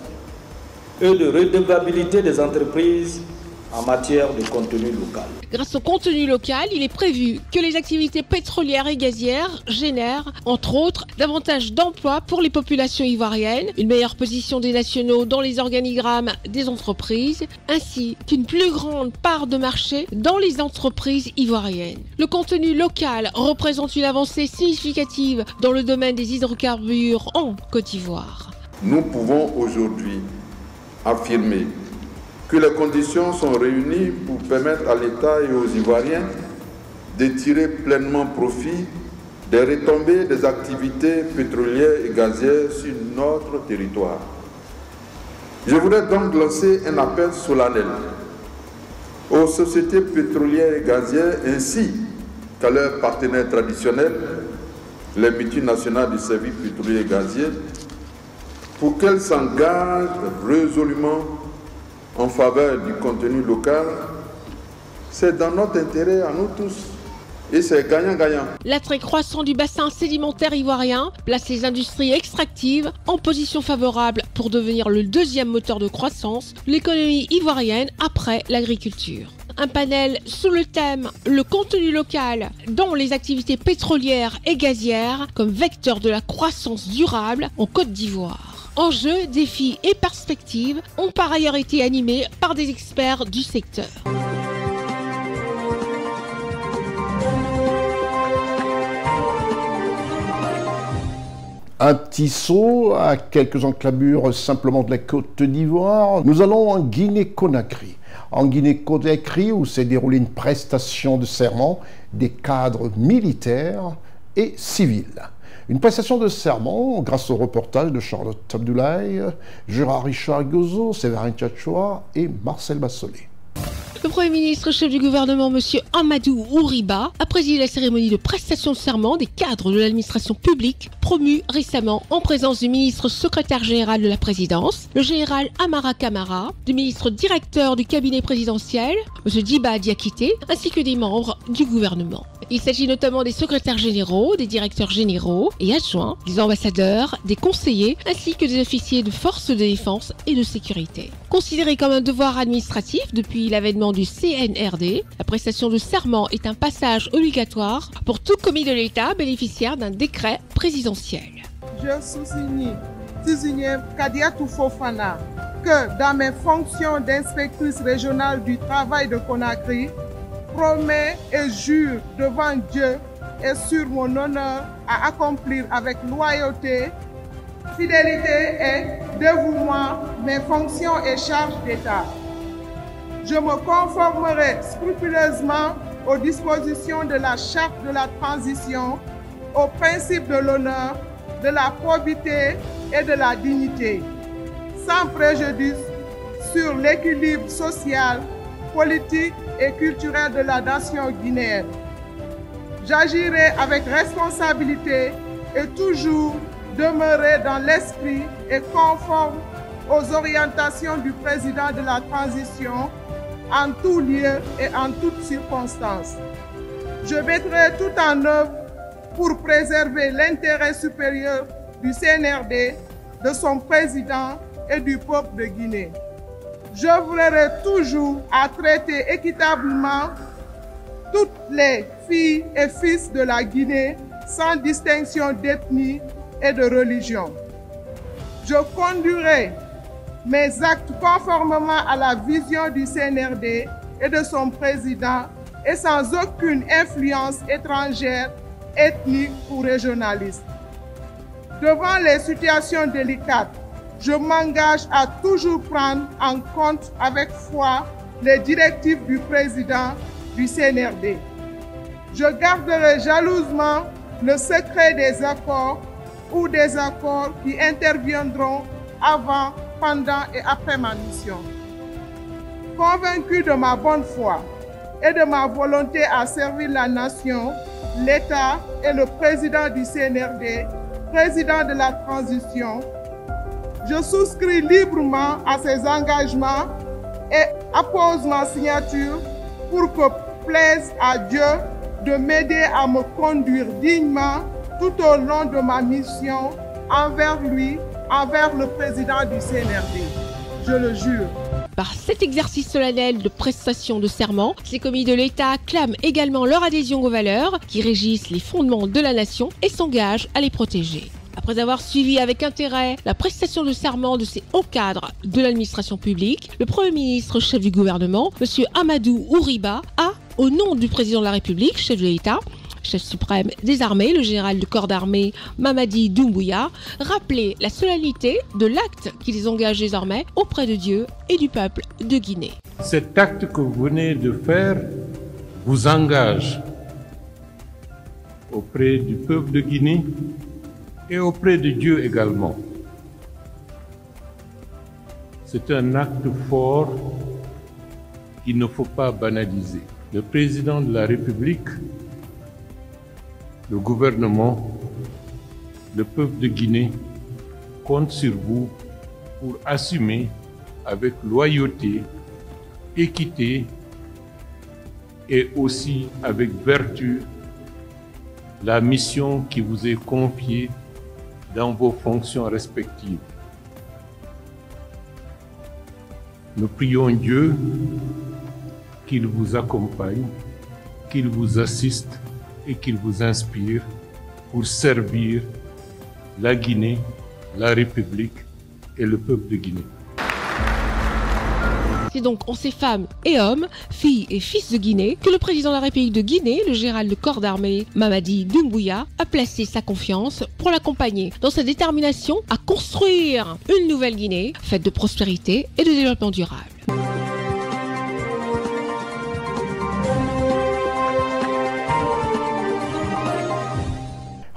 et de redevabilité des entreprises en matière de contenu local. Grâce au contenu local, il est prévu que les activités pétrolières et gazières génèrent, entre autres, davantage d'emplois pour les populations ivoiriennes, une meilleure position des nationaux dans les organigrammes des entreprises, ainsi qu'une plus grande part de marché dans les entreprises ivoiriennes. Le contenu local représente une avancée significative dans le domaine des hydrocarbures en Côte d'Ivoire. Nous pouvons aujourd'hui affirmer que les conditions sont réunies pour permettre à l'État et aux Ivoiriens de tirer pleinement profit des retombées des activités pétrolières et gazières sur notre territoire. Je voudrais donc lancer un appel solennel aux sociétés pétrolières et gazières ainsi qu'à leurs partenaires traditionnels, les multinationales du service pétrolier et gazier, pour qu'elles s'engagent résolument en faveur du contenu local. C'est dans notre intérêt à nous tous. Et c'est gagnant-gagnant. L'attrait croissant du bassin sédimentaire ivoirien place les industries extractives en position favorable pour devenir le deuxième moteur de croissance de l'économie ivoirienne après l'agriculture. Un panel sous le thème « Le contenu local dans les activités pétrolières et gazières comme vecteur de la croissance durable en Côte d'Ivoire ». Enjeux, défis et perspectives ont par ailleurs été animés par des experts du secteur. Un petit saut à quelques enclavures simplement de la Côte d'Ivoire. Nous allons en Guinée-Conakry. En Guinée-Conakry, où s'est déroulée une prestation de serment des cadres militaires et civile. Une prestation de serment grâce au reportage de Charlotte Abdoulaye, Gérard Richard Gozo, Séverin Tchatchoua et Marcel Bassolé. Le Premier ministre, chef du gouvernement, M. Amadou Ouriba, a présidé la cérémonie de prestation de serment des cadres de l'administration publique promus récemment en présence du ministre secrétaire général de la présidence, le général Amara Kamara, du ministre directeur du cabinet présidentiel, M. Diba Diakité, ainsi que des membres du gouvernement. Il s'agit notamment des secrétaires généraux, des directeurs généraux et adjoints, des ambassadeurs, des conseillers, ainsi que des officiers de forces de défense et de sécurité. Considéré comme un devoir administratif depuis l'avènement du CNRD, la prestation de serment est un passage obligatoire pour tout commis de l'État bénéficiaire d'un décret présidentiel. Je sous-signe Kadiatou Fofana que dans mes fonctions d'inspectrice régionale du travail de Conakry, promets et jure devant Dieu et sur mon honneur à accomplir avec loyauté, fidélité et dévouement mes fonctions et charges d'État. Je me conformerai scrupuleusement aux dispositions de la Charte de la transition, aux principes de l'honneur, de la probité et de la dignité, sans préjudice sur l'équilibre social, politique et culturel de la nation guinéenne. J'agirai avec responsabilité et toujours demeurer dans l'esprit et conforme aux orientations du président de la transition en tout lieu et en toutes circonstances. Je mettrai tout en œuvre pour préserver l'intérêt supérieur du CNRD, de son président et du peuple de Guinée. Je veillerai toujours à traiter équitablement toutes les filles et fils de la Guinée sans distinction d'ethnie et de religion. Je conduirai mes actes conformément à la vision du CNRD et de son président et sans aucune influence étrangère, ethnique ou régionaliste. Devant les situations délicates, je m'engage à toujours prendre en compte avec foi les directives du président du CNRD. Je garderai jalousement le secret des accords ou des accords qui interviendront avant, pendant et après ma mission. Convaincu de ma bonne foi et de ma volonté à servir la nation, l'État et le président du CNRD, président de la transition, je souscris librement à ces engagements et appose ma signature pour que plaise à Dieu de m'aider à me conduire dignement tout au long de ma mission envers lui, envers le président du CNRD. Je le jure. Par cet exercice solennel de prestation de serment, ces commis de l'État clament également leur adhésion aux valeurs qui régissent les fondements de la nation et s'engagent à les protéger. Après avoir suivi avec intérêt la prestation de serment de ces hauts cadres de l'administration publique, le Premier ministre, chef du gouvernement, M. Amadou Ouriba, a, au nom du président de la République, chef de l'État, chef suprême des armées, le général de corps d'armée Mamadi Doumbouya, rappelé la solennité de l'acte qui les engage désormais auprès de Dieu et du peuple de Guinée. Cet acte que vous venez de faire vous engage auprès du peuple de Guinée et auprès de Dieu également. C'est un acte fort qu'il ne faut pas banaliser. Le président de la République, le gouvernement, le peuple de Guinée compte sur vous pour assumer avec loyauté, équité et aussi avec vertu la mission qui vous est confiée dans vos fonctions respectives. Nous prions Dieu qu'il vous accompagne, qu'il vous assiste et qu'il vous inspire pour servir la Guinée, la République et le peuple de Guinée. C'est donc en ces femmes et hommes, filles et fils de Guinée, que le président de la République de Guinée, le général de corps d'armée Mamadi Doumbouya, a placé sa confiance pour l'accompagner dans sa détermination à construire une nouvelle Guinée faite de prospérité et de développement durable.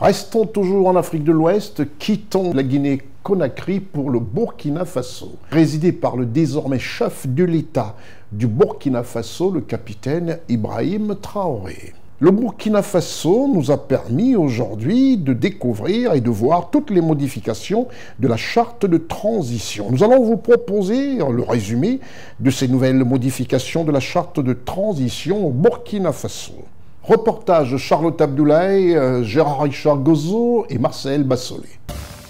Restons toujours en Afrique de l'Ouest, quittons la Guinée-Conakry pour le Burkina Faso, présidé par le désormais chef de l'État du Burkina Faso, le capitaine Ibrahim Traoré. Le Burkina Faso nous a permis aujourd'hui de découvrir et de voir toutes les modifications de la charte de transition. Nous allons vous proposer le résumé de ces nouvelles modifications de la charte de transition au Burkina Faso. Reportage Charlotte Abdoulaye, Gérard Richard Gozo et Marcel Bassolé.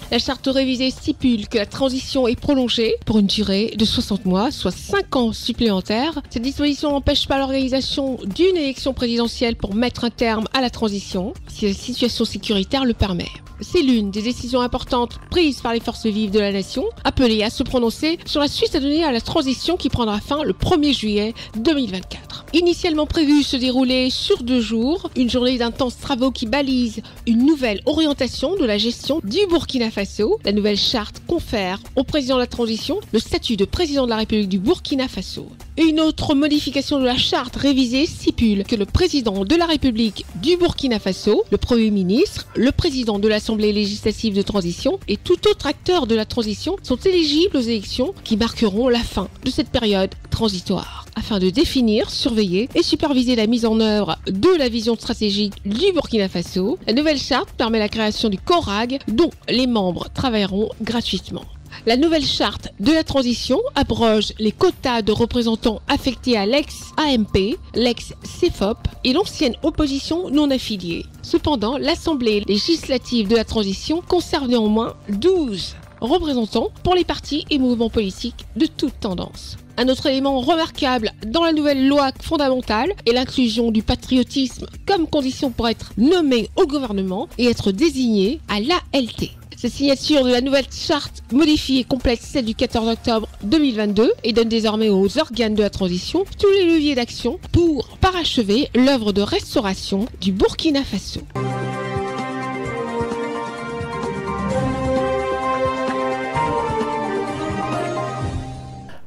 La charte révisée stipule que la transition est prolongée pour une durée de 60 mois, soit 5 ans supplémentaires. Cette disposition n'empêche pas l'organisation d'une élection présidentielle pour mettre un terme à la transition, si la situation sécuritaire le permet. C'est l'une des décisions importantes prises par les forces vives de la nation, appelées à se prononcer sur la suite à donner à la transition qui prendra fin le 1er juillet 2024. Initialement prévue se dérouler sur 2 jours, une journée d'intenses travaux qui balise une nouvelle orientation de la gestion du Burkina Faso. La nouvelle charte confère au président de la transition le statut de président de la République du Burkina Faso. Et une autre modification de la charte révisée stipule que le président de la République du Burkina Faso, le Premier ministre, le président de l'Assemblée législative de transition et tout autre acteur de la transition sont éligibles aux élections qui marqueront la fin de cette période transitoire, afin de définir, surveiller et superviser la mise en œuvre de la vision stratégique du Burkina Faso. La nouvelle charte permet la création du CORAG dont les membres travailleront gratuitement. La nouvelle charte de la transition abroge les quotas de représentants affectés à l'ex-AMP, l'ex-CEFOP et l'ancienne opposition non affiliée. Cependant, l'Assemblée législative de la transition conserve néanmoins 12 représentants pour les partis et mouvements politiques de toute tendance. Un autre élément remarquable dans la nouvelle loi fondamentale est l'inclusion du patriotisme comme condition pour être nommé au gouvernement et être désigné à l'ALT. Cette signature de la nouvelle charte modifie et complète celle du 14 octobre 2022 et donne désormais aux organes de la transition tous les leviers d'action pour parachever l'œuvre de restauration du Burkina Faso.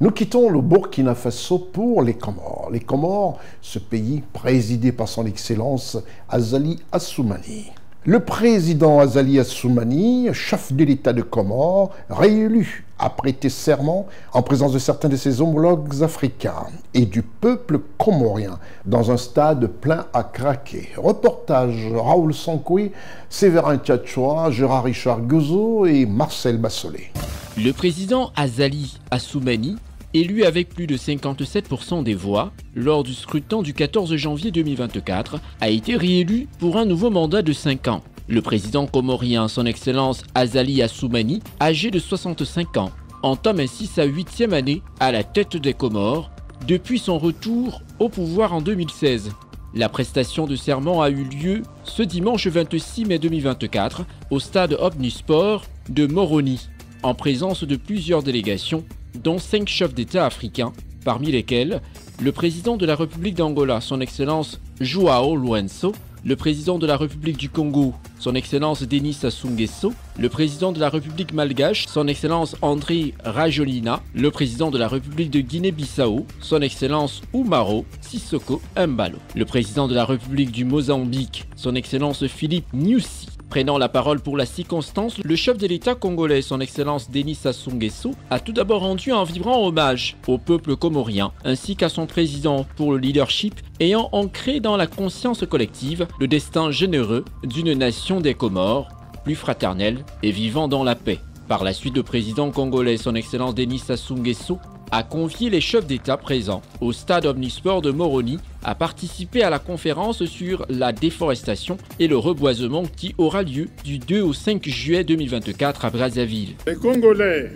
Nous quittons le Burkina Faso pour les Comores. Les Comores, ce pays présidé par son Excellence Azali Assoumani. Le président Azali Assoumani, chef de l'État de Comores, réélu, a prêté serment en présence de certains de ses homologues africains et du peuple comorien dans un stade plein à craquer. Reportage Raoul Sankoui, Séverin Tchatchoua, Gérard Richard Gozo et Marcel Bassolé. Le président Azali Assoumani, élu avec plus de 57% des voix lors du scrutin du 14 janvier 2024, a été réélu pour un nouveau mandat de 5 ans. Le président comorien, son Excellence Azali Assoumani, âgé de 65 ans, entame ainsi sa 8e année à la tête des Comores depuis son retour au pouvoir en 2016. La prestation de serment a eu lieu ce dimanche 26 mai 2024 au stade Omnisport de Moroni, en présence de plusieurs délégations, dont 5 chefs d'État africains, parmi lesquels le président de la République d'Angola, son Excellence Joao Lourenço, le président de la République du Congo, son Excellence Denis Sassou Nguesso, le président de la République malgache, son Excellence André Rajoelina, le président de la République de Guinée-Bissau, son Excellence Umaro Sissoko Embalo, le président de la République du Mozambique, son Excellence Philippe Nyusi. Prenant la parole pour la circonstance, le chef de l'État congolais, son Excellence Denis Sassou Nguesso, a tout d'abord rendu un vibrant hommage au peuple comorien, ainsi qu'à son président pour le leadership ayant ancré dans la conscience collective le destin généreux d'une nation des Comores, plus fraternelle et vivant dans la paix. Par la suite, le président congolais, son Excellence Denis Sassou Nguesso, a convié les chefs d'État présents au stade Omnisport de Moroni à participer à la conférence sur la déforestation et le reboisement qui aura lieu du 2 au 5 juillet 2024 à Brazzaville. Les Congolais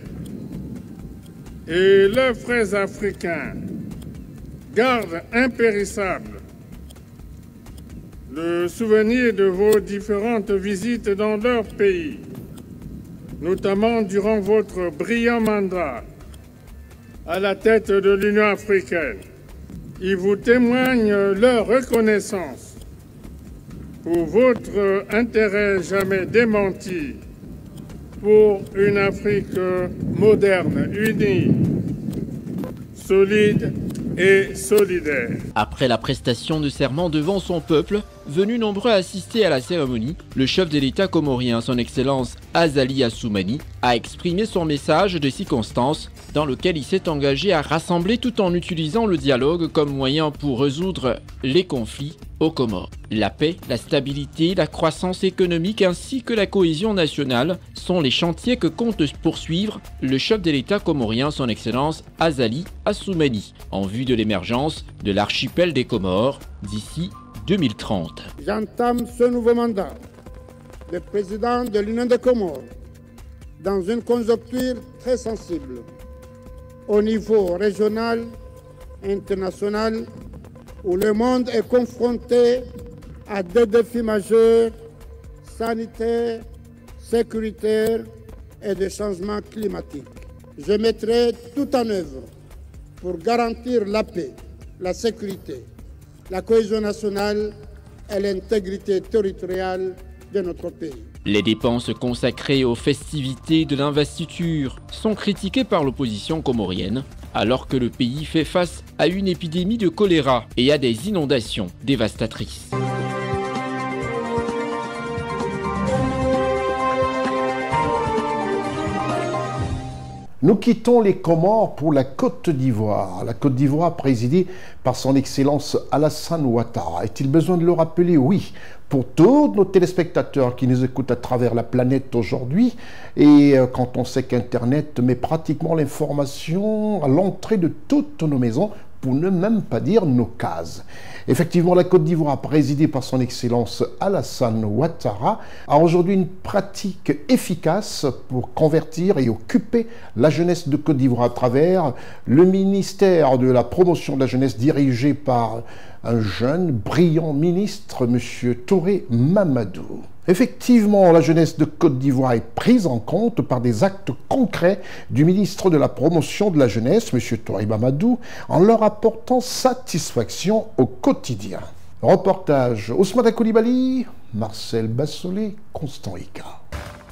et leurs frères africains gardent impérissable le souvenir de vos différentes visites dans leur pays, notamment durant votre brillant mandat à la tête de l'Union africaine. Ils vous témoignent leur reconnaissance pour votre intérêt jamais démenti pour une Afrique moderne, unie, solide et solidaire. Après la prestation de serment devant son peuple, Venus nombreux assister à la cérémonie, le chef de l'État comorien, son Excellence Azali Assoumani, a exprimé son message de circonstance dans lequel il s'est engagé à rassembler tout en utilisant le dialogue comme moyen pour résoudre les conflits aux Comores. La paix, la stabilité, la croissance économique ainsi que la cohésion nationale sont les chantiers que compte poursuivre le chef de l'État comorien, son Excellence Azali Assoumani, en vue de l'émergence de l'archipel des Comores d'ici 2030. J'entame ce nouveau mandat de président de l'Union des Comores dans une conjoncture très sensible au niveau régional et international où le monde est confronté à deux défis majeurs, sanitaires, sécuritaires et de changement climatique. Je mettrai tout en œuvre pour garantir la paix, la sécurité, la cohésion nationale et l'intégrité territoriale de notre pays. Les dépenses consacrées aux festivités de l'investiture sont critiquées par l'opposition comorienne, alors que le pays fait face à une épidémie de choléra et à des inondations dévastatrices. Nous quittons les Comores pour la Côte d'Ivoire. La Côte d'Ivoire présidée par son Excellence Alassane Ouattara. Est-il besoin de le rappeler? Oui. Pour tous nos téléspectateurs qui nous écoutent à travers la planète aujourd'hui, et quand on sait qu'Internet met pratiquement l'information à l'entrée de toutes nos maisons, pour ne même pas dire nos cases. Effectivement, la Côte d'Ivoire, présidée par son Excellence Alassane Ouattara, a aujourd'hui une pratique efficace pour convertir et occuper la jeunesse de Côte d'Ivoire à travers le ministère de la promotion de la jeunesse dirigé par un jeune, brillant ministre, M. Touré Mamadou. Effectivement, la jeunesse de Côte d'Ivoire est prise en compte par des actes concrets du ministre de la Promotion de la Jeunesse, M. Touré Mamadou, en leur apportant satisfaction au quotidien. Reportage Ousmane Koulibaly, Marcel Bassolé, Constant Ika.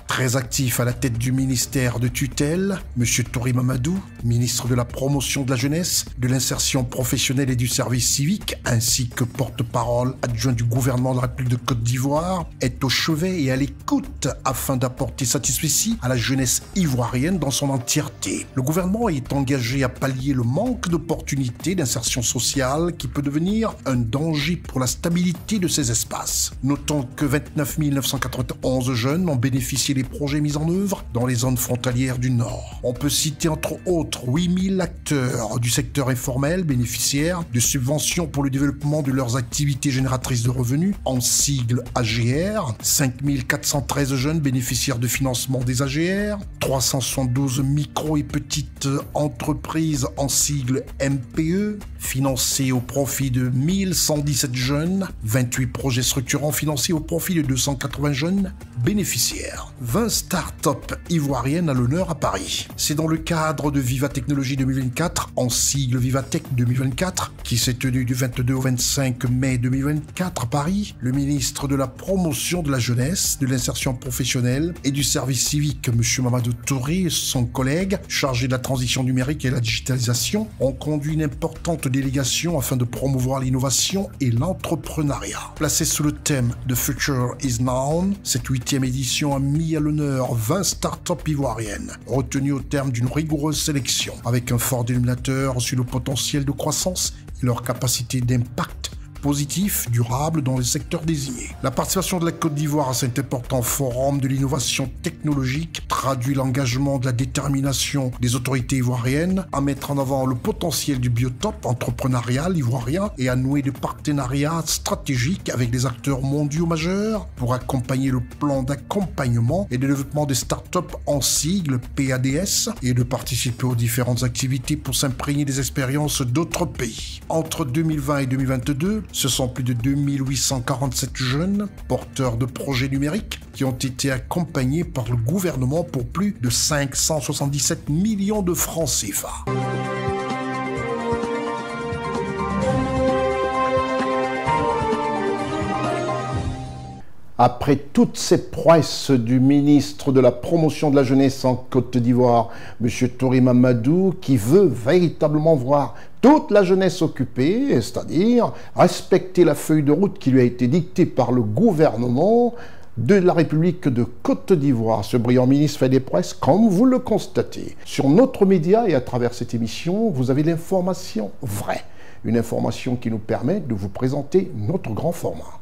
Très actif à la tête du ministère de tutelle, M. Touré Mamadou, ministre de la Promotion de la Jeunesse, de l'Insertion professionnelle et du Service civique, ainsi que porte-parole adjoint du gouvernement de la République de Côte d'Ivoire, est au chevet et à l'écoute afin d'apporter satisfaction à la jeunesse ivoirienne dans son entièreté. Le gouvernement est engagé à pallier le manque d'opportunités d'insertion sociale qui peut devenir un danger pour la stabilité de ces espaces. Notons que 29 991 jeunes ont bénéficié des projets mis en œuvre dans les zones frontalières du Nord. On peut citer entre autres 8000 acteurs du secteur informel bénéficiaires de subventions pour le développement de leurs activités génératrices de revenus, en sigle AGR, 5413 jeunes bénéficiaires de financement des AGR, 372 micro et petites entreprises en sigle MPE, financés au profit de 1117 jeunes, 28 projets structurants financés au profit de 280 jeunes bénéficiaires. 20 start-up ivoiriennes à l'honneur à Paris. C'est dans le cadre de Viva Technologie 2024, en sigle Vivatech 2024, qui s'est tenu du 22 au 25 mai 2024 à Paris. Le ministre de la Promotion de la Jeunesse, de l'Insertion professionnelle et du Service civique, M. Mamadou Touré, et son collègue chargé de la transition numérique et la digitalisation, ont conduit une importante délégation afin de promouvoir l'innovation et l'entrepreneuriat. Placée sous le thème The Future is Now, cette 8e édition a mis à l'honneur 20 start-up ivoiriennes, retenues au terme d'une rigoureuse sélection, avec un fort dénominateur sur le potentiel de croissance et leur capacité d'impact positif, durable dans les secteurs désignés. La participation de la Côte d'Ivoire à cet important forum de l'innovation technologique traduit l'engagement de la détermination des autorités ivoiriennes à mettre en avant le potentiel du biotope entrepreneurial ivoirien et à nouer des partenariats stratégiques avec des acteurs mondiaux majeurs pour accompagner le plan d'accompagnement et de développement des startups en sigle PADS et de participer aux différentes activités pour s'imprégner des expériences d'autres pays. Entre 2020 et 2022, ce sont plus de 2847 jeunes porteurs de projets numériques qui ont été accompagnés par le gouvernement pour plus de 577 millions de francs CFA. Après toutes ces prouesses du ministre de la promotion de la jeunesse en Côte d'Ivoire, M. Touré Mamadou, qui veut véritablement voir toute la jeunesse occupée, c'est-à-dire respecter la feuille de route qui lui a été dictée par le gouvernement de la République de Côte d'Ivoire. Ce brillant ministre fait des prouesses, comme vous le constatez. Sur notre média et à travers cette émission, vous avez l'information vraie. Une information qui nous permet de vous présenter notre grand format.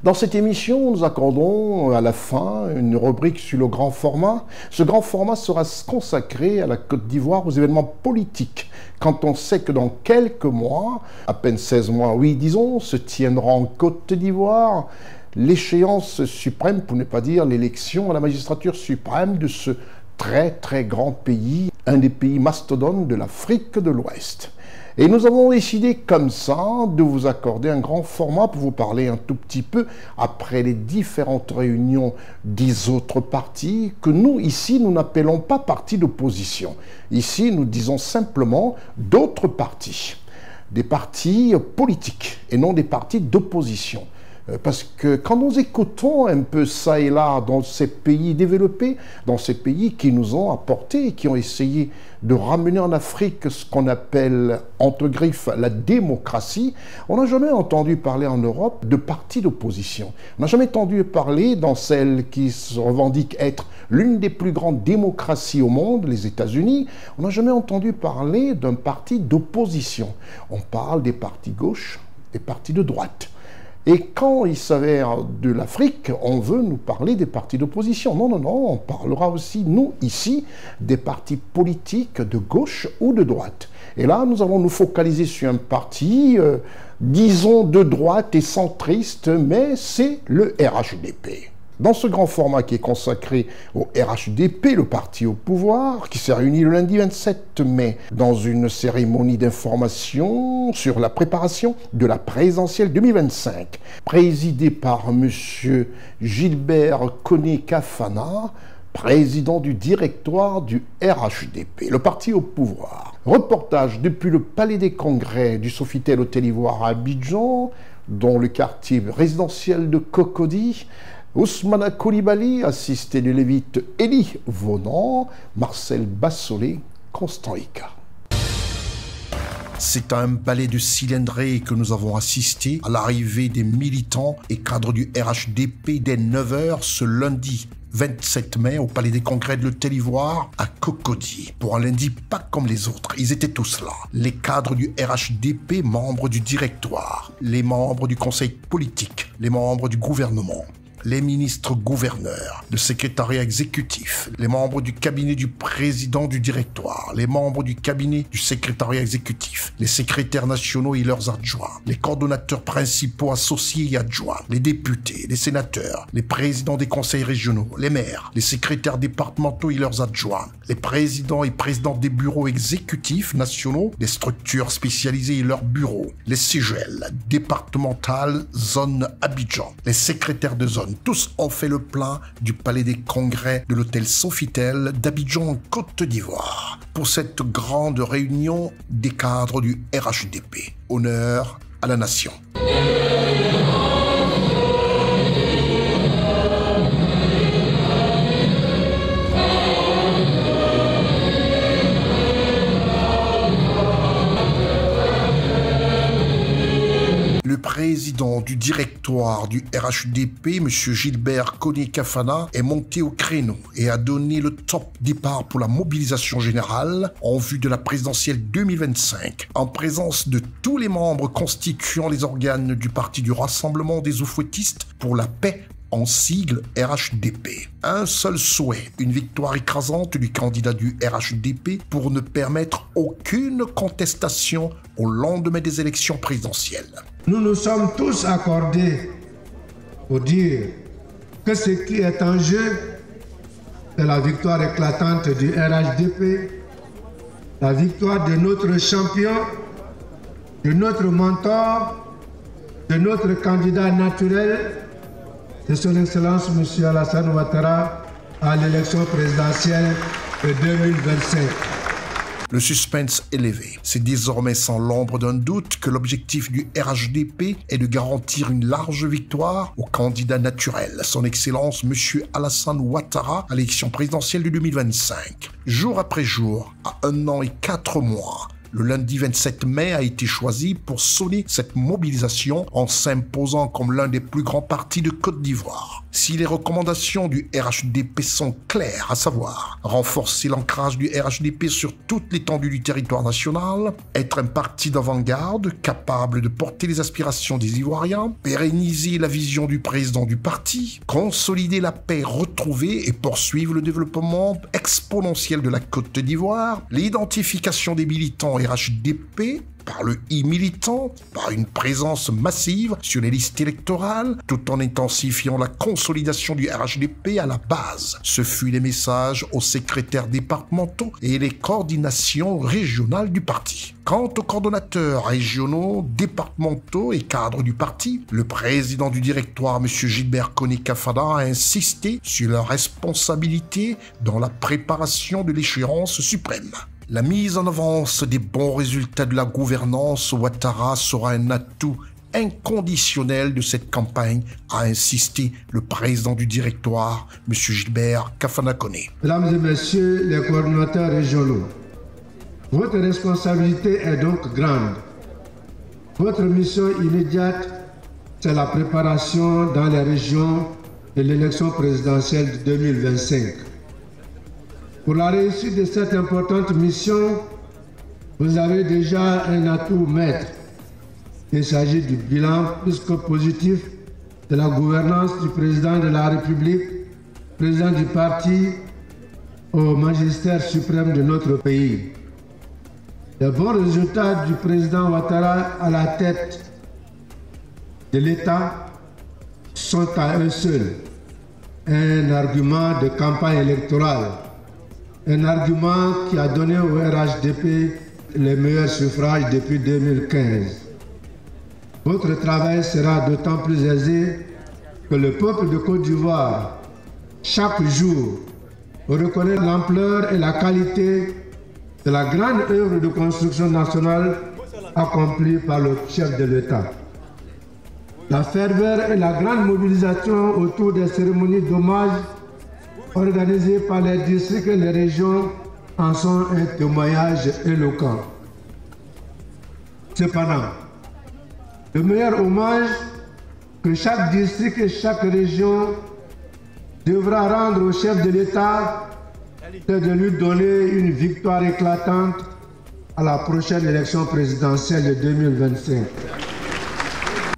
Dans cette émission, nous accordons à la fin une rubrique sur le grand format. Ce grand format sera consacré à la Côte d'Ivoire, aux événements politiques. Quand on sait que dans quelques mois, à peine 16 mois, oui disons, se tiendra en Côte d'Ivoire l'échéance suprême, pour ne pas dire l'élection à la magistrature suprême de ce très très grand pays, un des pays mastodontes de l'Afrique de l'Ouest. Et nous avons décidé comme ça de vous accorder un grand format pour vous parler un tout petit peu après les différentes réunions des autres partis que nous, ici, nous n'appelons pas partis d'opposition. Ici, nous disons simplement d'autres partis. Des partis politiques et non des partis d'opposition. Parce que quand nous écoutons un peu ça et là dans ces pays développés, dans ces pays qui nous ont apporté et qui ont essayé de ramener en Afrique ce qu'on appelle, entre griffes, la démocratie, on n'a jamais entendu parler en Europe de partis d'opposition. On n'a jamais entendu parler dans celle qui se revendique être l'une des plus grandes démocraties au monde, les États-Unis, on n'a jamais entendu parler d'un parti d'opposition. On parle des partis gauche, des partis de droite. Et quand il s'avère de l'Afrique, on veut nous parler des partis d'opposition. Non, non, non, on parlera aussi, nous, ici, des partis politiques de gauche ou de droite. Et là, nous allons nous focaliser sur un parti, disons, de droite et centriste, mais c'est le RHDP. Dans ce grand format qui est consacré au RHDP, le parti au pouvoir, qui s'est réuni le lundi 27 mai dans une cérémonie d'information sur la préparation de la présidentielle 2025, présidée par M. Gilbert Koné-Kafana, président du directoire du RHDP, le parti au pouvoir. Reportage depuis le Palais des Congrès du Sofitel Hôtel Ivoire à Abidjan, dont le quartier résidentiel de Cocody. Ousmane Koulibaly, assisté de l'évite Elie Vonan, Marcel Bassolé, Constant Ika. C'est à un ballet de cylindrée que nous avons assisté à l'arrivée des militants et cadres du RHDP dès 9h ce lundi 27 mai au Palais des Congrès de l'Hôtel Ivoire à Cocody. Pour un lundi pas comme les autres, ils étaient tous là. Les cadres du RHDP, membres du directoire, les membres du conseil politique, les membres du gouvernement, les ministres gouverneurs, le secrétariat exécutif, les membres du cabinet du président du directoire, les membres du cabinet du secrétariat exécutif, les secrétaires nationaux et leurs adjoints, les coordonnateurs principaux associés et adjoints, les députés, les sénateurs, les présidents des conseils régionaux, les maires, les secrétaires départementaux et leurs adjoints, les présidents et présidents des bureaux exécutifs nationaux, des structures spécialisées et leurs bureaux, les CGL, départementales, zone Abidjan, les secrétaires de zone. Tous ont fait le plein du Palais des Congrès de l'hôtel Sofitel d'Abidjan en Côte d'Ivoire pour cette grande réunion des cadres du RHDP. Honneur à la nation. Le président du directoire du RHDP, M. Gilbert Koné-Kafana, est monté au créneau et a donné le top départ pour la mobilisation générale en vue de la présidentielle 2025, en présence de tous les membres constituant les organes du Parti du Rassemblement des Oufouettistes pour la paix, en sigle RHDP. Un seul souhait, une victoire écrasante du candidat du RHDP pour ne permettre aucune contestation au lendemain des élections présidentielles. Nous nous sommes tous accordés pour dire que ce qui est en jeu, c'est la victoire éclatante du RHDP, la victoire de notre champion, de notre mentor, de notre candidat naturel, de son Excellence M. Alassane Ouattara à l'élection présidentielle de 2025. Le suspense élevé. C'est désormais sans l'ombre d'un doute que l'objectif du RHDP est de garantir une large victoire au candidat naturel, son Excellence M. Alassane Ouattara, à l'élection présidentielle de 2025. Jour après jour, à 1 an et 4 mois, le lundi 27 mai a été choisi pour sonner cette mobilisation en s'imposant comme l'un des plus grands partis de Côte d'Ivoire. Si les recommandations du RHDP sont claires, à savoir renforcer l'ancrage du RHDP sur toute l'étendue du territoire national, être un parti d'avant-garde capable de porter les aspirations des Ivoiriens, pérenniser la vision du président du parti, consolider la paix retrouvée et poursuivre le développement exponentiel de la Côte d'Ivoire, l'identification des militants RHDP par le e-militant, par une présence massive sur les listes électorales, tout en intensifiant la consolidation du RHDP à la base. Ce fut les messages aux secrétaires départementaux et les coordinations régionales du parti. Quant aux coordonnateurs régionaux, départementaux et cadres du parti, le président du directoire, M. Gilbert Koné-Kafana, a insisté sur leur responsabilité dans la préparation de l'échéance suprême. La mise en avance des bons résultats de la gouvernance Ouattara sera un atout inconditionnel de cette campagne, a insisté le président du directoire, M. Gilbert Kafana Koné. Mesdames et messieurs les coordinateurs régionaux, votre responsabilité est donc grande. Votre mission immédiate, c'est la préparation dans les régions de l'élection présidentielle de 2025. Pour la réussite de cette importante mission, vous avez déjà un atout maître. Il s'agit du bilan plus que positif de la gouvernance du président de la République, président du parti, au magistère suprême de notre pays. Les bons résultats du président Ouattara à la tête de l'État sont à eux seuls un argument de campagne électorale. Un argument qui a donné au RHDP les meilleurs suffrages depuis 2015. Votre travail sera d'autant plus aisé que le peuple de Côte d'Ivoire, chaque jour, reconnaît l'ampleur et la qualité de la grande œuvre de construction nationale accomplie par le chef de l'État. La ferveur et la grande mobilisation autour des cérémonies d'hommage organisées par les districts et les régions en sont un témoignage éloquent. Cependant, le meilleur hommage que chaque district et chaque région devra rendre au chef de l'État, c'est de lui donner une victoire éclatante à la prochaine élection présidentielle de 2025.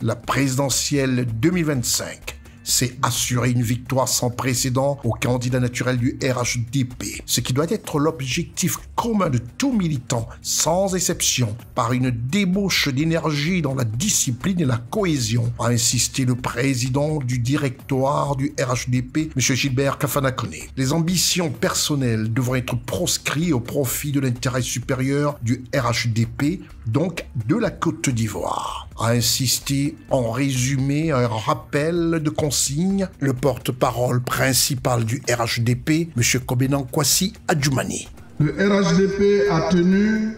La présidentielle 2025, c'est assurer une victoire sans précédent au candidat naturel du RHDP, ce qui doit être l'objectif commun de tout militant, sans exception, par une débauche d'énergie dans la discipline et la cohésion, a insisté le président du directoire du RHDP, M. Gilbert Kafana Koné. Les ambitions personnelles devront être proscrites au profit de l'intérêt supérieur du RHDP, donc de la Côte d'Ivoire, a insisté en résumé un rappel de consignes le porte-parole principal du RHDP, M. Kobenan Kwasi Adjoumani. Le RHDP a tenu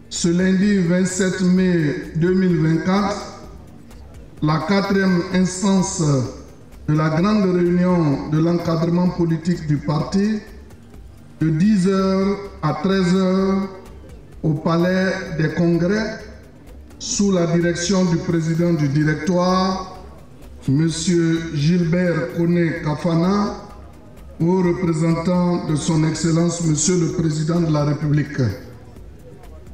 ce lundi 27 mai 2024 la 4e instance de la grande réunion de l'encadrement politique du parti de 10h à 13h au Palais des Congrès sous la direction du président du directoire, M. Gilbert Koné-Kafana, au représentant de son Excellence, Monsieur le Président de la République.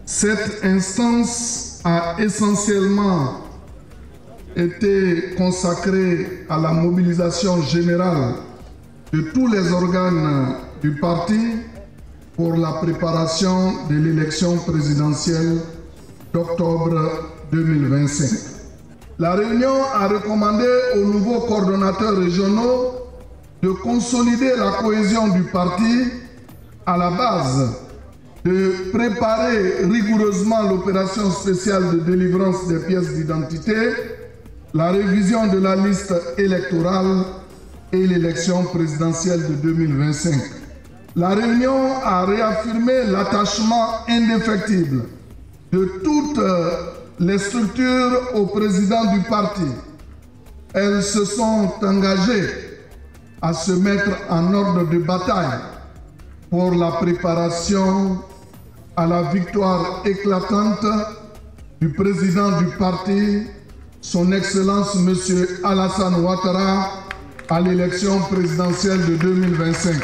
Cette instance a essentiellement été consacrée à la mobilisation générale de tous les organes du parti pour la préparation de l'élection présidentielle d'octobre 2025. La réunion a recommandé aux nouveaux coordonnateurs régionaux de consolider la cohésion du parti à la base, de préparer rigoureusement l'opération spéciale de délivrance des pièces d'identité, la révision de la liste électorale et l'élection présidentielle de 2025. La réunion a réaffirmé l'attachement indéfectible de toutes les structures au président du parti. Elles se sont engagées à se mettre en ordre de bataille pour la préparation à la victoire éclatante du président du parti, son Excellence M. Alassane Ouattara, à l'élection présidentielle de 2025.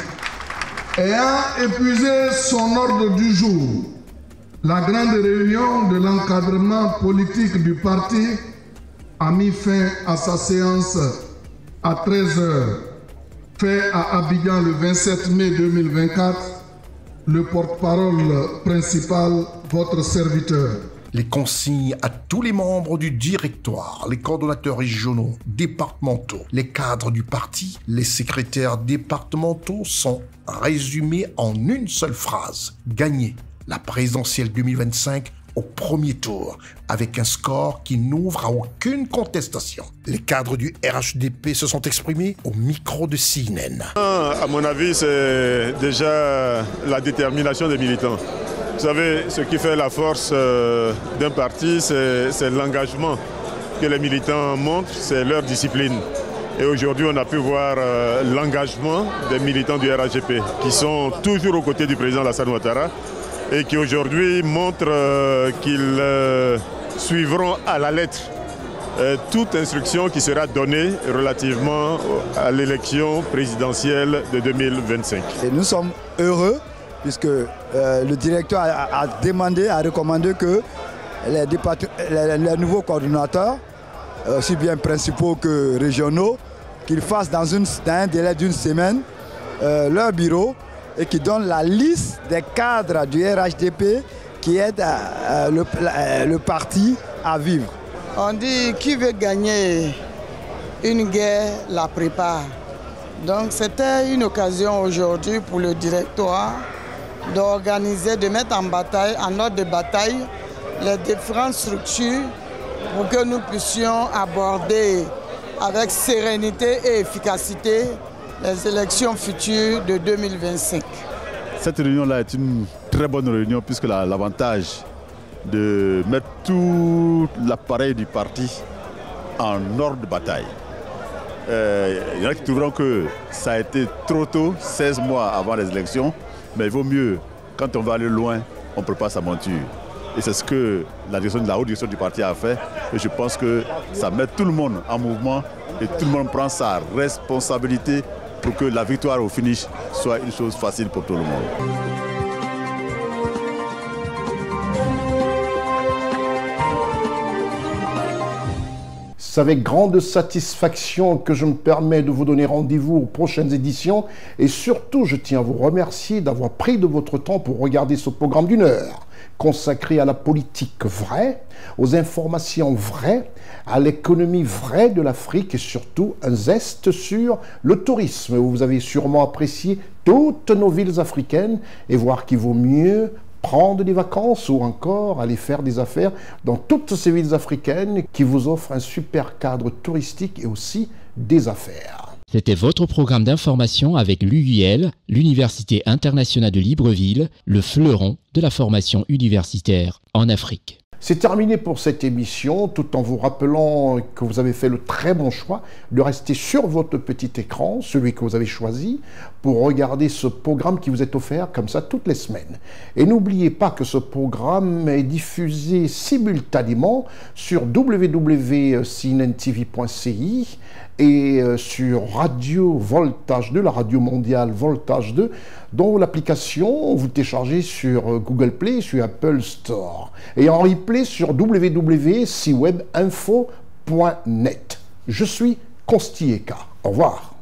Ayant épuisé son ordre du jour, la grande réunion de l'encadrement politique du parti a mis fin à sa séance à 13 h. Fait à Abidjan le 27 mai 2024, le porte-parole principal, votre serviteur. Les consignes à tous les membres du directoire, les coordonnateurs régionaux, départementaux, les cadres du parti, les secrétaires départementaux sont résumés en une seule phrase. Gagner la présidentielle 2025 au premier tour, avec un score qui n'ouvre à aucune contestation. Les cadres du RHDP se sont exprimés au micro de CNN. À mon avis, c'est déjà la détermination des militants. Vous savez, ce qui fait la force d'un parti, c'est l'engagement que les militants montrent, c'est leur discipline. Et aujourd'hui, on a pu voir l'engagement des militants du RHDP qui sont toujours aux côtés du président Alassane Ouattara et qui aujourd'hui montrent qu'ils suivront à la lettre toute instruction qui sera donnée relativement à l'élection présidentielle de 2025. Et nous sommes heureux puisque le directeur a demandé, a recommandé que les nouveaux coordonnateurs, aussi bien principaux que régionaux, qu'ils fassent dans un délai d'une semaine leur bureau et qu'ils donnent la liste des cadres du RHDP qui aident le parti à vivre. On dit qui veut gagner une guerre la prépare. Donc c'était une occasion aujourd'hui pour le directoire d'organiser, de mettre en bataille, en ordre de bataille, les différentes structures pour que nous puissions aborder avec sérénité et efficacité les élections futures de 2025. Cette réunion-là est une très bonne réunion puisque l'avantage de mettre tout l'appareil du parti en ordre de bataille. Il y en a qui trouveront que ça a été trop tôt, 16 mois avant les élections, mais il vaut mieux, quand on va aller loin, on prépare sa monture. Et c'est ce que la haute direction du parti a fait. Et je pense que ça met tout le monde en mouvement et tout le monde prend sa responsabilité pour que la victoire au finish soit une chose facile pour tout le monde. C'est avec grande satisfaction que je me permets de vous donner rendez-vous aux prochaines éditions et surtout je tiens à vous remercier d'avoir pris de votre temps pour regarder ce programme d'1 heure consacré à la politique vraie, aux informations vraies, à l'économie vraie de l'Afrique et surtout un zeste sur le tourisme. Vous avez sûrement apprécié toutes nos villes africaines et voir qu'il vaut mieux prendre des vacances ou encore aller faire des affaires dans toutes ces villes africaines qui vous offrent un super cadre touristique et aussi des affaires. C'était votre programme d'information avec l'UIL, l'Université internationale de Libreville, le fleuron de la formation universitaire en Afrique. C'est terminé pour cette émission, tout en vous rappelant que vous avez fait le très bon choix de rester sur votre petit écran, celui que vous avez choisi, pour regarder ce programme qui vous est offert comme ça toutes les semaines. Et n'oubliez pas que ce programme est diffusé simultanément sur www.cnntv.ci et sur Radio Voltage 2, la radio mondiale Voltage 2, dont l'application vous téléchargez sur Google Play, sur Apple Store, et en replay sur www.ciwebinfo.net. Je suis Constieka. Au revoir.